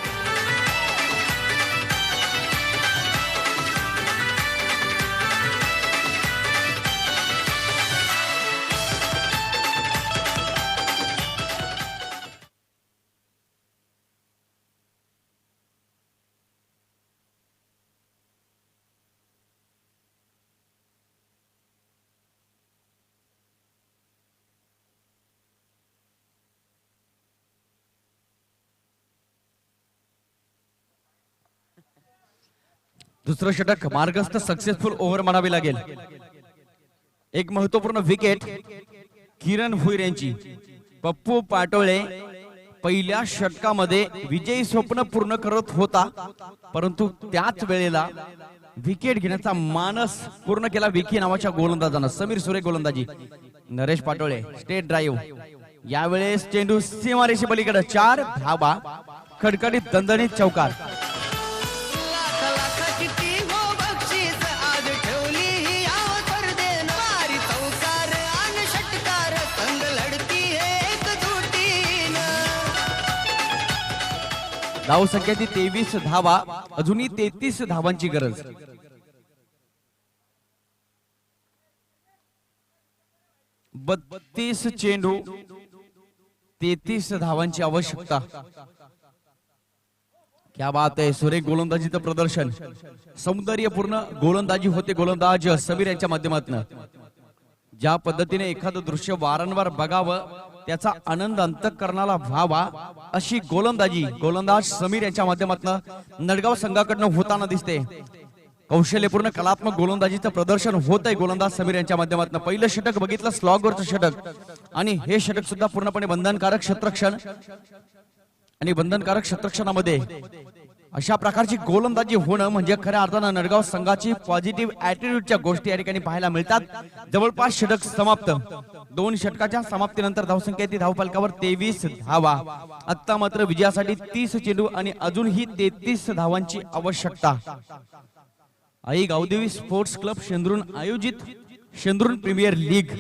दुसरं षटक मार्गस्थ सक्सेसफुल ओव्हर म्हणावी लागेल. एक महत्वपूर्ण विकेट किरण भुईर यांची. पप्पू पाटोळे पहिल्या षटकामध्ये विजयी स्वप्न पूर्ण करत होता, परंतु त्याच वेळेला विकेट घेण्याचा मानस पूर्ण केला विकी नावाच्या गोलंदाजानं. समीर सुरेख गोलंदाजी, नरेश पाटोळे स्टेट ड्राईव्ह. यावेळेस चेंडू सीमारेषे पलीकडे, 4 धावा, खडखडीत दणदणीत चौकार. लाख लाखाची ती हो बक्षीस आज ठेवली ही याव स्पर्धेनं. वारी चौकार आणि षटकार संघ लढती एकजुटीनं. धाव संख्या ती 23 धावा, अजूनही 33 धावांची गरज. बत्तीस चेंडू, 33 धावांची आवश्यकता. क्या बात आहे. सुरेख गोलंदाजीचं प्रदर्शन, सौंदर्यपूर्ण गोलंदाजी होते गोलंदाज समीर यांच्या माध्यमातून. ज्या पद्धतीने एखादं दृश्य वारंवार बघावं, त्याचा आनंद अंतःकरणाला व्हावा, अशी गोलंदाजी गोलंदाज समीर यांच्या माध्यमातून नडगाव संघाकडनं होताना दिसते. कौशल्यपूर्ण कलात्मक गोलंदाजीचं प्रदर्शन होत आहे गोलंदाज समीर यांच्या माध्यमातून. पहिलं षटक बघितलं, स्लॉगवरचं षटक, आणि हे षटक सुद्धा पूर्णपणे बंधनकारक क्षेत्ररक्षण. आणि बंधनकारक क्षेत्ररक्षणामध्ये अशा प्रकारची गोलंदाजी होणं म्हणजे खऱ्या अर्थानं नडगाव संघाची पॉझिटिव्ह ऍटिट्यूडच्या गोष्टी या ठिकाणी पाहायला मिळतात. जवळपास षटक समाप्त. 2 षटकाच्या समाप्तीनंतर धावसंख्या ती धावफलकावर 23 धावा. आता मात्र विजयासाठी 30 चेंडू आणि अजूनही 33 धावांची आवश्यकता. आई गावदेवी स्पोर्ट्स क्लब शेंद्रून आयोजित शेंद्रून प्रीमियर लीग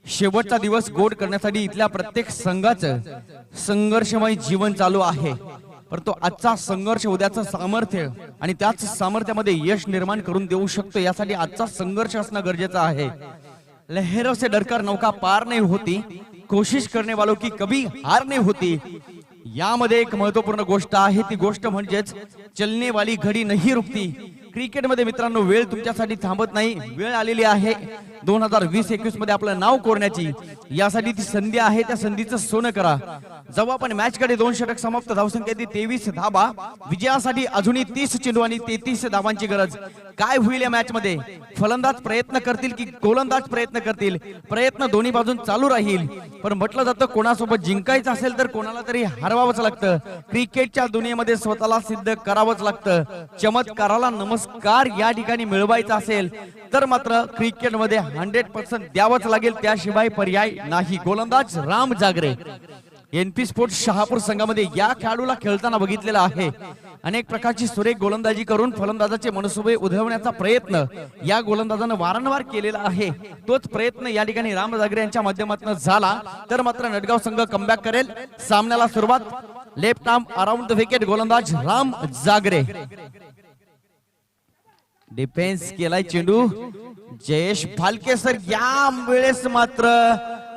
शेवटचा दिवस गोड करण्यासाठी इथल्या प्रत्येक संघाचं संघर्षमय जीवन चालू आहे. परंतु आजचा संघर्ष उद्याचं सामर्थ्य आणि त्याच सामर्थ्यामध्ये यश निर्माण करून देऊ शकतो, यासाठी आजचा संघर्ष असणं गरजेचं आहे. लहरों से डरकर नौका पार नहीं होती, कोशिश करने वालों की कभी हार नहीं होती. यामध्ये एक महत्वपूर्ण गोष्ट आहे, ती गोष्ट म्हणजेच चलने वाली घडी नहीं रुकती. क्रिकेटमध्ये मित्रांनो वेळ तुमच्यासाठी थांबत नाही. वेळ आलेली आहे 2020-21 मध्ये आपलं नाव कोरण्याची. यासाठी ती संधी आहे, त्या संधीचं सोनं करा. जेव्हा आपण मॅच कडे 2 षटक समाप्त, धावसंख्या ती 23 धावा. विजयासाठी अजूनही 30 चेंडू आणि 33 धावांची गरज. काय होईल या मॅच मध्ये? फलंदाज प्रयत्न करतील की गोलंदाज प्रयत्न करतील? प्रयत्न दोन्ही बाजून चालू राहील. पण म्हटलं जातं कोणासोबत जिंकायचं असेल तर कोणाला तरी हरवावंच लागतं. क्रिकेटच्या दुनियेमध्ये स्वतःला सिद्ध करावंच लागतं. चमत्काराला नमस्कार या ठिकाणी मिळवायचा असेल तर मात्र क्रिकेटमध्ये 100% द्यावंच लागेल, त्याशिवाय पर्याय नाही. गोलंदाज राम जागरे एनपी स्पोर्ट्स शहापूर संघामध्ये या खेळाडूला खेळताना बघितलेला आहे. अनेक प्रकारची सुरेख गोलंदाजी करून फलंदाजाचे मनसुबे उधळवण्याचा प्रयत्न या गोलंदाजानं वारंवार केलेला आहे. तोच प्रयत्न या ठिकाणी राम जागरे यांच्या माध्यमातून झाला तर मात्र नडगाव संघ कमबॅक करेल. सामन्याला सुरुवात. Left arm around the wicket, गोलंदाज राम जागरे. डिफेन्स केलाय चेंडू जयेश भालके सर. या वेळेस मात्र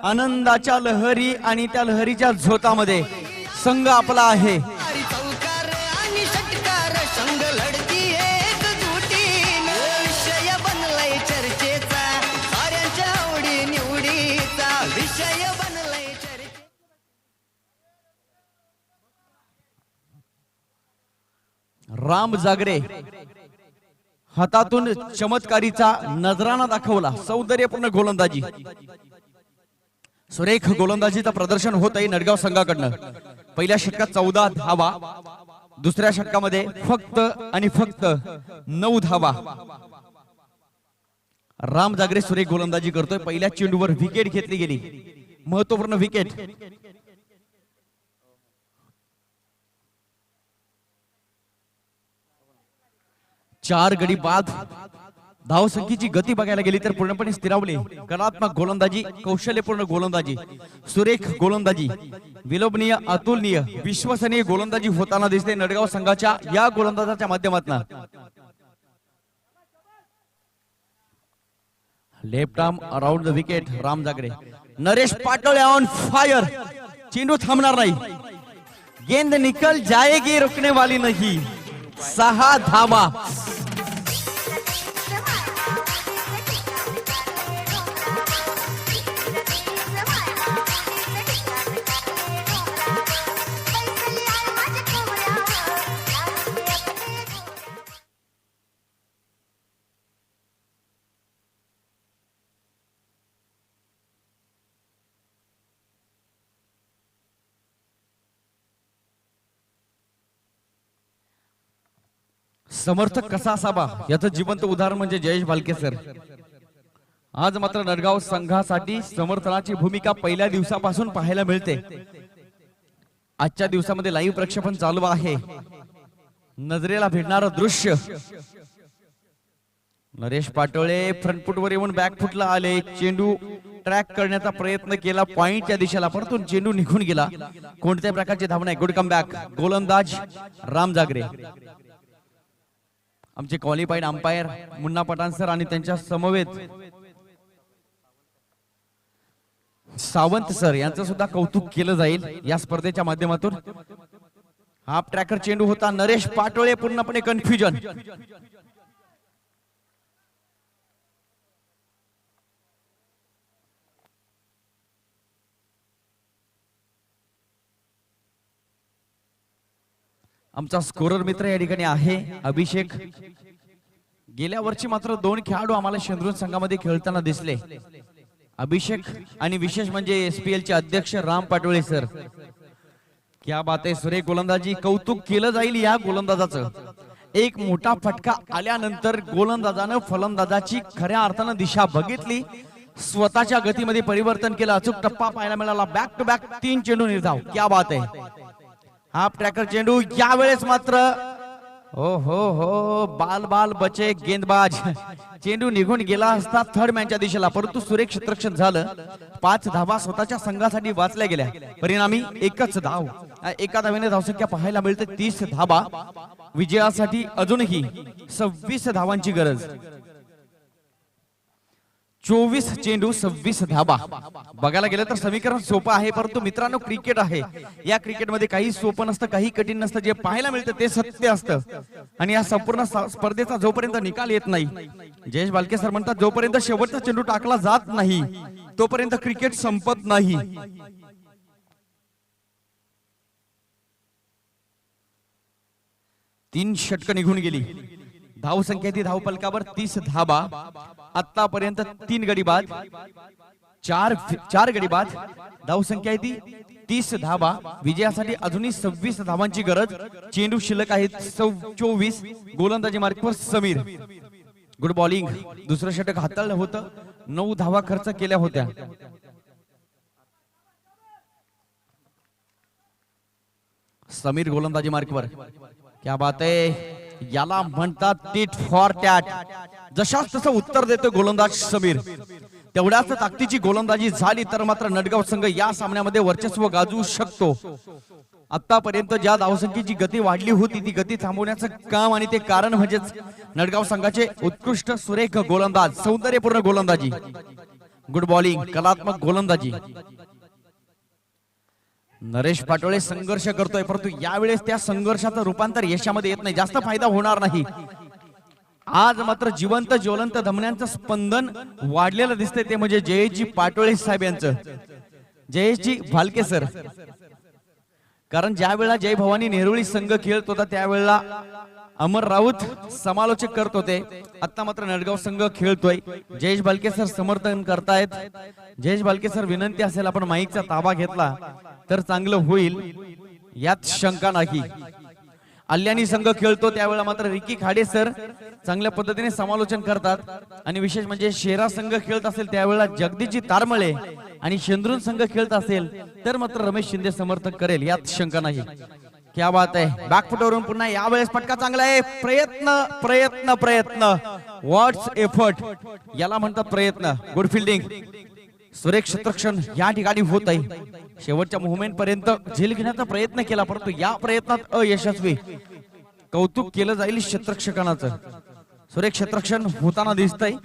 आनंदाच्या लहरी आणि त्या लहरीच्या झोतामध्ये संघ आपला आहे. वारी चौकार आणि षटकार संघ लढती एकजुटीनं. विषय बनलाय चर्चेचा, साऱ्यांच्या आवडी निवडीचा विषय बनलाय चर्चेचा. राम जागरे हातातून चमत्कारीचा नजराणा दाखवला. सौंदर्यपूर्ण गोलंदाजी, सुरेख गोलंदाजीचं प्रदर्शन होत आहे नडगाव संघाकडनं. पहिल्या षटकात 14 धावा, दुसऱ्या षटकामध्ये फक्त आणि फक्त 9 धावा. राम जागरे सुरेख गोलंदाजी करतोय. पहिल्या चेंडूवर विकेट घेतली गेली, महत्वपूर्ण विकेट. चार गडी बाद. धावसंख्येची गती बघायला गेली तर पूर्णपणे स्थिरावली. कलात्मक गोलंदाजी, कौशल्यपूर्ण गोलंदाजी, सुरेख गोलंदाजी, विलोभनीय, अतुलनीय, विश्वसनीय गोलंदाजी होताना दिसते नडगाव संघाच्या या गोलंदाजाच्या माध्यमातून. Left arm around the wicket. Ram Jagre. Naresh Patole on fire. चेंडू थांबणार नाही. गेंद निकल जाएगी, रुकने वाली नहीं. 6 धावा. समर्थक कसा असावा याचं जिवंत उदाहरण म्हणजे जयेश भालके सर. आज मात्र नडगाव संघासाठी समर्थनाची भूमिका पहिल्या दिवसापासून पाहायला मिळते. आजच्या दिवसामध्ये लाईव्ह प्रक्षेपण चालू आहे. नजरेला भिडणारं दृश्य. नरेश पाटोळे फ्रंटफुटवर येऊन बॅकफुटला आले. चेंडू ट्रॅक करण्याचा प्रयत्न केला पॉइंटच्या दिशेला, परंतु चेंडू निघून गेला. कोणत्याही प्रकारची धाव नाही. Good comeback. गोलंदाज राम जागरे. आमचे qualified umpire Munna Pathan sir आणि त्यांच्या समवेत सावंत सर यांचं सुद्धा कौतुक केलं जाईल या स्पर्धेच्या माध्यमातून. हाफ ट्रॅकर चेंडू होता. नरेश पाटोळे पूर्णपणे कन्फ्युजन. आमचा स्कोरर मित्र या ठिकाणी आहे अभिषेक. गेल्या वर्षी मात्र 2 खेळाडू आम्हाला शेंद्रून संघामध्ये खेळताना दिसले. अभिषेक आणि विशेष म्हणजे एसपीएल चे अध्यक्ष राम पाटोळे सर. क्या बात आहे. सुरेख गोलंदाजी. कौतुक केलं जाईल या गोलंदाजाचं. एक मोठा फटका आल्यानंतर गोलंदाजानं फलंदाजाची खऱ्या अर्थानं दिशा बघितली. स्वतःच्या गतीमध्ये परिवर्तन केलं. अचूक टप्पा पाहायला मिळाला. बॅक टू बॅक 3 चेंडू निर्धाव. क्या बात आहे. हाफ ट्रॅकर चेंडू. यावेळेस मात्र हो बाल बाल बचे गेंदबाज. चेंडू निघून गेला असता थर्ड मॅनच्या दिशेला, परंतु सुरेख क्षेत्ररक्षण झालं. 5 धावा स्वतःच्या संघासाठी वाचल्या गेल्या. परिणामी एकच धाव. एका धावेने धावसंख्या पाहायला मिळते 30 धावा. विजयासाठी अजूनही 26 धावांची गरज. 24 चेंडू 26 धावा. बघायला गेलं तर समीकरण सोपं आहे, परंतु मित्रांनो क्रिकेट आहे. या क्रिकेटमध्ये काही सोपं नसतं, काही कठीण नसतं. जे पाहायला मिळतं ते सत्य असतं. आणि या संपूर्ण स्पर्धेचा जोपर्यंत निकाल येत नाही, जयेश भालके सर म्हणतात जोपर्यंत शेवटचा चेंडू टाकला जात नाही तोपर्यंत क्रिकेट संपत नाही. तीन षटकं निघून गेली. धावसंख्या ती धावपलकावर 30 धावा. आतापर्यंत 3 गडी बाद, 4 गडी बाद. धावसंख्या ती 30 धावा. विजयासाठी अजूनही 26 धावांची गरज. चेंडू शिल्लक आहेत 24. गोलंदाजी मार्कवर समीर. Good bowling. दुसरं षटक हाताळलं होतं. 9 धावा खर्च केल्या होत्या. समीर गोलंदाजी मार्कवर. क्या बात आहे. याला म्हणतात टीट फॉर टॅट. जशाच तसं उत्तर देतो गोलंदाज समीर. तेवढ्याच ताकदीची गोलंदाजी झाली तर मात्र नडगाव संघ या सामन्यामध्ये वर्चस्व गाजवू शकतो. आतापर्यंत ज्या धावसंख्येची गती वाढली होती ती गती थांबवण्याचं काम आणि ते कारण म्हणजेच नडगाव संघाचे उत्कृष्ट सुरेख गोलंदाज, सौंदर्यपूर्ण गोलंदाजी. Good bowling. कलात्मक गोलंदाजी. नरेश पाटोळे संघर्ष करतोय, परंतु यावेळेस त्या संघर्षाचं रूपांतर यशामध्ये येत नाही. जास्त फायदा होणार नाही. आज मात्र जिवंत ज्वलंत धमन्यांचं स्पंदन वाढलेलं दिसतंय ते म्हणजे जयेशजी पाटोळे साहेब यांचं. जयेशजी भालके सर. कारण ज्या वेळेला जय भवानी नेहरूळी संघ खेळत होता त्यावेळेला अमर राऊत समालोचक करत होते. आता मात्र नडगाव संघ खेळतोय. जयेश भालके सर समर्थन करतायत. जयेश भालके सर विनंती असेल आपण माईकचा ताबा घेतला तर चांगलं होईल. यात शंका नाही. अल्यानी संघ खेळतो त्यावेळेला मात्र रिकी खाडे सर चांगल्या पद्धतीने समालोचन करतात आणि विशेष म्हणजे शेरा संघ खेळत असेल त्यावेळेला जगदीशजी तारमळे आणि शेंद्रून संघ खेळत असेल तर मात्र रमेश शिंदे समर्थन करेल यात शंका नाही. क्या बात आहे. बॅकफुटवरून पुन्हा यावेळेस फटका चांगला आहे. प्रयत्न प्रयत्न प्रयत्न व्हॉट्स एफर्ट याला म्हणतात प्रयत्न. Good fielding. सुरेख क्षेत्ररक्षण या ठिकाणी होत आहे. शेवटच्या मुवमेंट पर्यंत झेल घेण्याचा प्रयत्न केला परंतु या प्रयत्नात अयशस्वी. कौतुक केलं जाईल क्षेत्ररक्षकांचं. सुरेख क्षेत्ररक्षण होताना दिसतंय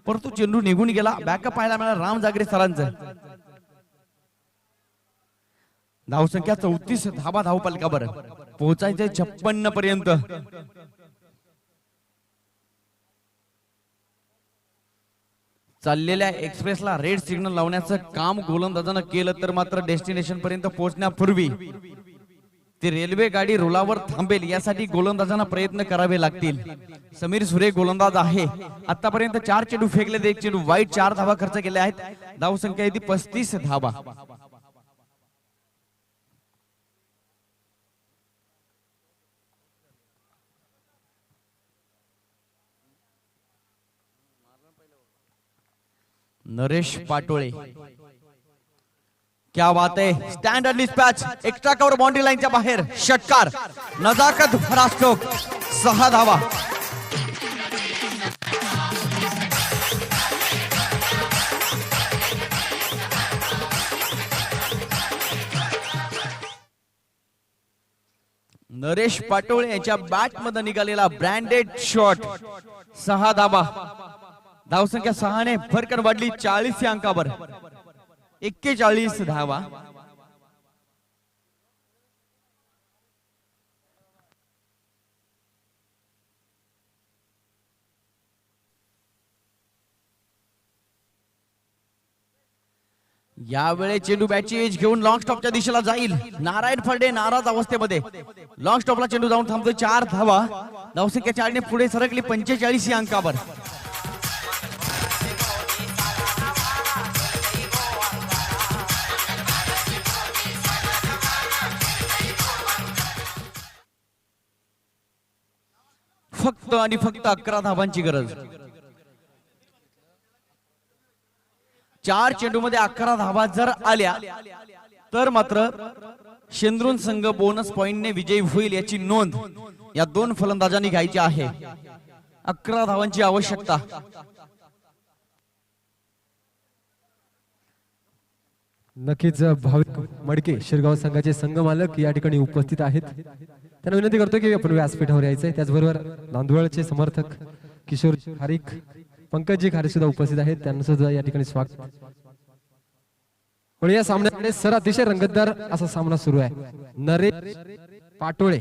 परंतु चेंडू निघून गेला. बॅकअप पाहायला मिळाला राम जागरे सरांचं. धावसंख्या 34 धाबा धावपलकावर पोहोचायचे 56 पर्यंत. चाललेल्या एक्सप्रेसला रेड सिग्नल लावण्याचं काम गोलंदाजानं केलं तर मात्र डेस्टिनेशन पर्यंत पोहोचण्यापूर्वी ती रेल्वे गाडी रुळावर थांबेल यासाठी गोलंदाजांना प्रयत्न करावे लागतील. समीर सुरे गोलंदाज आहे. आतापर्यंत 4 चेंडू फेकले, 1 चेंडू वाईट, 4 धावा खर्च केल्या आहेत. धावसंख्या आहे ती 35 धावा. नरेश पाटोळे. क्या बात आहे. Standard dispatch. Extra cover boundary लाईनच्या बाहेर. षटकार. नजाकत भरा स्ट्रोक. 6 धावा. नरेश पाटोळे यांच्या बॅट मध्ये निघालेला ब्रँडेड शॉट. 6 धावा. धावसंख्या 6 ने फरकन वाढली 40 या अंकावर. 41 धावा. यावेळी चेंडू बॅटची एज घेऊन लॉंग स्टॉपच्या दिशेला जाईल. नारायण फर्डे नाराज अवस्थेमध्ये. लॉंग स्टॉपला चेंडू जाऊन थांबतो. 4 धावा. धावसंख्या 4 ने पुढे सरकली 45 या अंकावर. फक्त आणि फक्त 11 धावांची गरज. 4 चेंडू मध्ये 11 धावा जर आल्या तर मात्र शेंद्रून संघ बोनस पॉइंटने विजयी होईल याची नोंद या 2 फलंदाजांनी घ्यायची आहे. 11 धावांची आवश्यकता. नक्कीच भाविक मडके शिरगाव संघाचे संघ मालक या ठिकाणी उपस्थित आहेत. त्यांना विनंती करतो की आपण व्यासपीठावर यायचंय. त्याचबरोबर नांदवळचे समर्थक किशोर खारीक, पंकजी खारीक सुद्धा उपस्थित आहेत. त्यांना सुद्धा या ठिकाणी स्वागत. पण या सामन्यामध्ये सर अतिशय रंगतदार असा सामना सुरू आहे. नरेश पाटोळे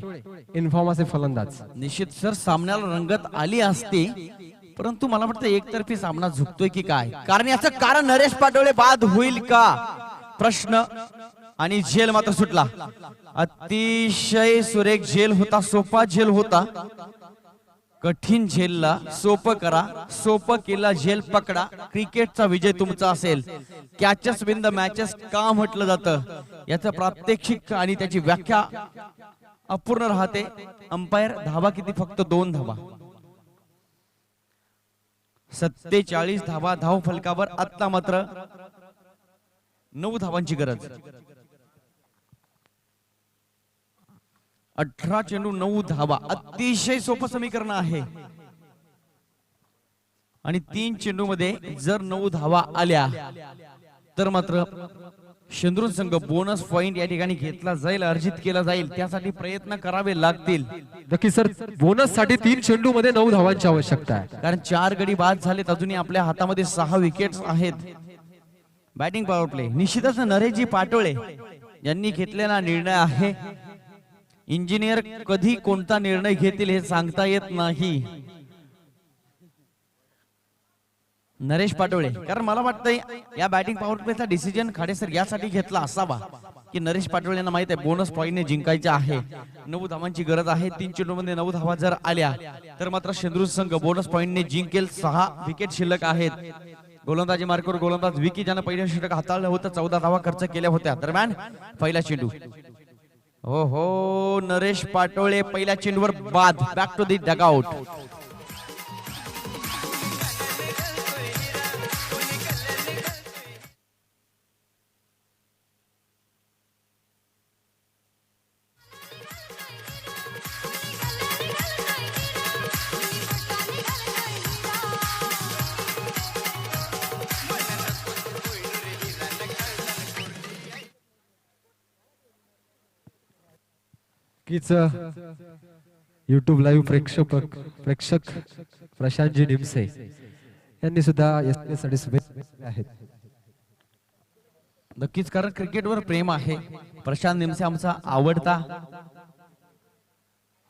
इन्फॉर्म असे फलंदाज. निश्चित सर सामन्याला रंगत आली असती परंतु मला वाटतं एकतर्फी सामना झुकतोय की काय. कारण याचं कारण नरेश पाटोळे बाद होईल का प्रश्न. आणि झेल मात्र सुटला. अतिशय सुरेख झेल होता. सोपा झेल होता. कठीण झेलला सोपं करा. सोपं केला झेल पकडा. क्रिकेटचा विजय तुमचा असेल. कॅचेस विन द मॅचेस का म्हटलं जातं याचं प्रात्यक्षिक आणि त्याची व्याख्या अपूर्ण राहते. अंपायर धावा किती? फक्त 2 धावा. 47 धावा धाव फलकावर. आता मात्र 9 धावांची गरज. 18 चेंडू 9 धावा. अतिशय सोपं समीकरण आहे. आणि 3 चेंडू मध्ये जर 9 धावा आल्या तर मात्र शेंद्रून संघ बोनस पॉइंट या ठिकाणी घेतला जाईल, अर्जित केला जाईल. त्यासाठी प्रयत्न करावे लागतील. नक्की सर बोनस साठी 3 चेंडू मध्ये 9 धावांची आवश्यकता आहे. कारण 4 गडी बाद झालेत. अजूनही आपल्या हातामध्ये 6 विकेट्स आहेत. बॅटिंग पॉवर प्ले निश्चितच नरेशजी पाटोळे यांनी घेतलेला निर्णय आहे. इंजिनियर कधी कोणता निर्णय घेतील हे सांगता येत नाही. नरेश पाटोळे, कारण मला वाटतंय या बॅटिंग पॉवर प्लेचा डिसिजन खाडे सर यासाठी घेतला असावा की नरेश पाटोळे यांना माहित आहे बोनस पॉइंटने जिंकायचे आहे. 9 धावांची गरज आहे. 3 चेंडूमध्ये 9 धावा जर आल्या तर मात्र शेंद्रून संघ बोनस पॉइंटने जिंकेल. 6 विकेट शिल्लक आहेत. गोलंदाजी मार्कवर गोलंदाज विकी ज्यानं पहिल्या षटक हाताळलं होतं. 14 धावा खर्च केल्या होत्या. दरम्यान पहिला चेंडू हो हो, नरेश पाटोळे पहिल्या चेंडूवर बाद. Back to the dugout. कीच युट्यूब लाईव्ह प्रेक्षक प्रशांतजी निमसे यांनी सुद्धा यासाठी शुभेच्छा आहेत. नक्कीच, कारण क्रिकेटवर प्रेम आहे. प्रशांत निमसे आमचा आवडता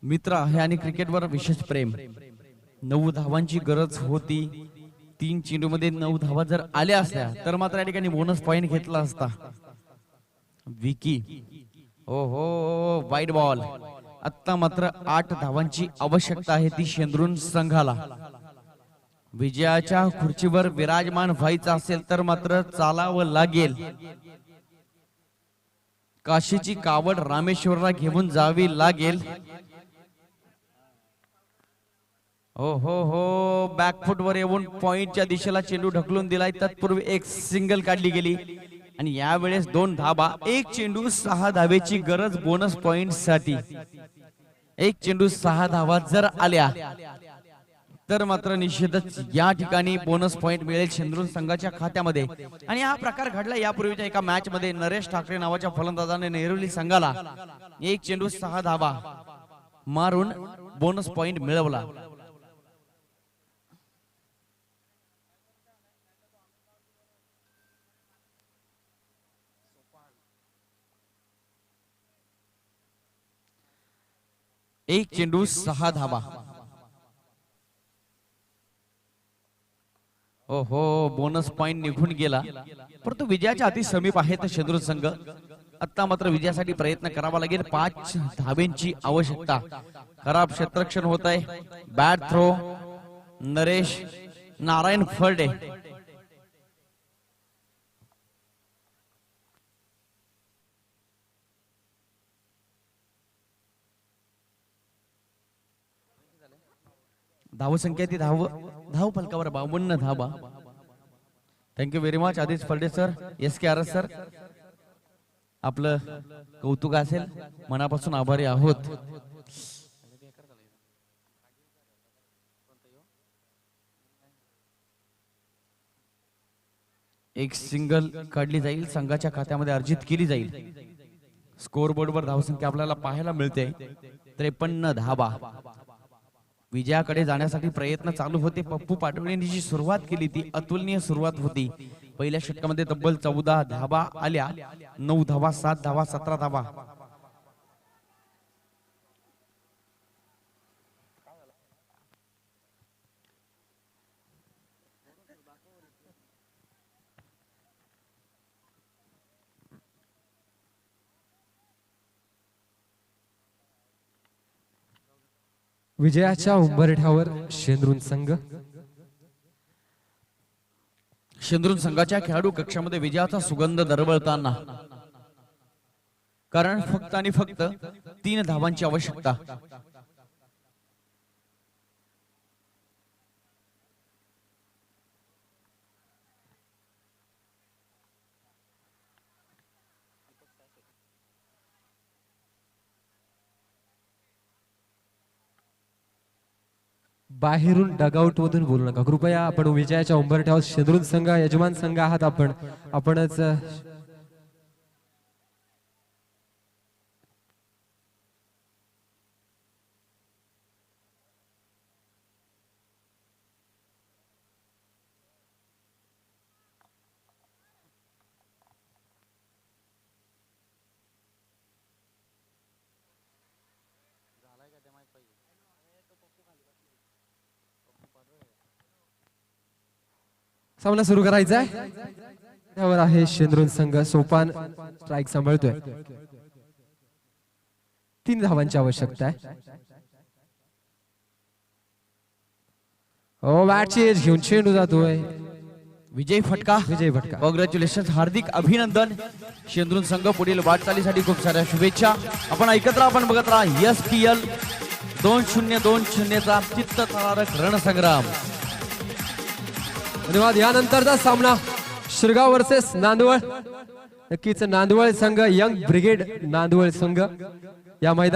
मित्र आहे आणि क्रिकेटवर विशेष प्रेम. 9 धावांची गरज होती. 3 चेंडूमध्ये 9 धावा जर आल्या असत्या तर मात्र या ठिकाणी बोनस पॉइंट घेतला असता. विकी हो हो, वाईड बॉल. आता मात्र 8 धावांची आवश्यकता आहे ती शेंद्रून संघाला. विजयाच्या खुर्चीवर विराजमान व्हायचं असेल तर मात्र चालावं लागेल. काशीची कावड रामेश्वरला घेऊन जावी लागेल. हो हो हो, बॅकफुट वर येऊन पॉइंटच्या दिशेला चेंडू ढकलून दिलाय. तत्पूर्वी एक सिंगल काढली गेली आणि यावेळेस 2 धाबा. 1 चेंडू 6 धावेची गरज बोनस पॉइंट साठी. 1 चेंडू 6 धावा जर आल्या तर मात्र निश्चितच या ठिकाणी बोनस पॉइंट मिळेल शेंद्रून संघाच्या खात्यामध्ये. आणि हा प्रकार घडला यापूर्वीच्या एका मॅच मध्ये. नरेश ठाकरे नावाच्या फलंदाजाने नेरुली संघाला 1 चेंडू 6 धावा मारून बोनस पॉइंट मिळवला. एक चेंडू 6 धावा. हो हो, बोनस पॉइंट निघून गेला. परंतु विजयाच्या अति समीप आहे तर शेंद्रून संघ. आता मात्र विजयासाठी प्रयत्न करावा लागेल. 5 धावेंची आवश्यकता. खराब क्षेत्ररक्षण होत आहे. Bat throw Naresh Narayan Farde. धावसंख्या ती धाव फलकावर 52 धावा. Thank you very much Aditya Farde sir, SKR sir, आपलं कौतुक असेल, मनापासून आभारी आहोत. एक सिंगल काढली जाईल, संघाच्या खात्यामध्ये अर्जित केली जाईल. स्कोर बोर्डवर धावसंख्या आपल्याला पाहायला मिळते 53 धावा. विजयाकडे जाण्यासाठी प्रयत्न चालू होते. पप्पू पाटोळेंनी जी सुरुवात केली ती अतुलनीय सुरुवात होती. पहिल्या षटकामध्ये तब्बल 14 धावा आल्या. 9 धावा, 7 धावा, 17 धावा. विजयाच्या उंबरठ्यावर शेंद्रून संघ. शेंद्रून संघाच्या खेळाडू कक्षामध्ये विजयाचा सुगंध दरवळताना, कारण फक्त आणि फक्त 3 धावांची आवश्यकता. बाहेरून डगआउट मधून बोलू नका कृपया. आपण विजयाच्या उंबरठ्यावर शेंद्रून संघ यजमान संघ आहात. आपणच सामना सुरू करायचा आहे. त्यावर आहे शेंद्रून संघ. सोपान स्ट्राइक सांभाळतोय. 3 धावांची आवश्यकता आहे. बॅटची एज घेऊन चेंडू जातोय. विजय फटका. विजय फटका. कॉंग्रॅच्युलेशन, हार्दिक अभिनंदन. शेंद्रून संघ पुढील वाटचालीसाठी खूप साऱ्या शुभेच्छा. आपण ऐकत राहा, आपण बघत राहा SPL 2020 चा चित्तथरारक रणसंग्राम. धन्यवाद. यानंतरचा सामना शिरगाव वर्सेस नांदवळ. नक्कीच नांदवळ संघ, यंग ब्रिगेड नांदवळ संघ या मैदानात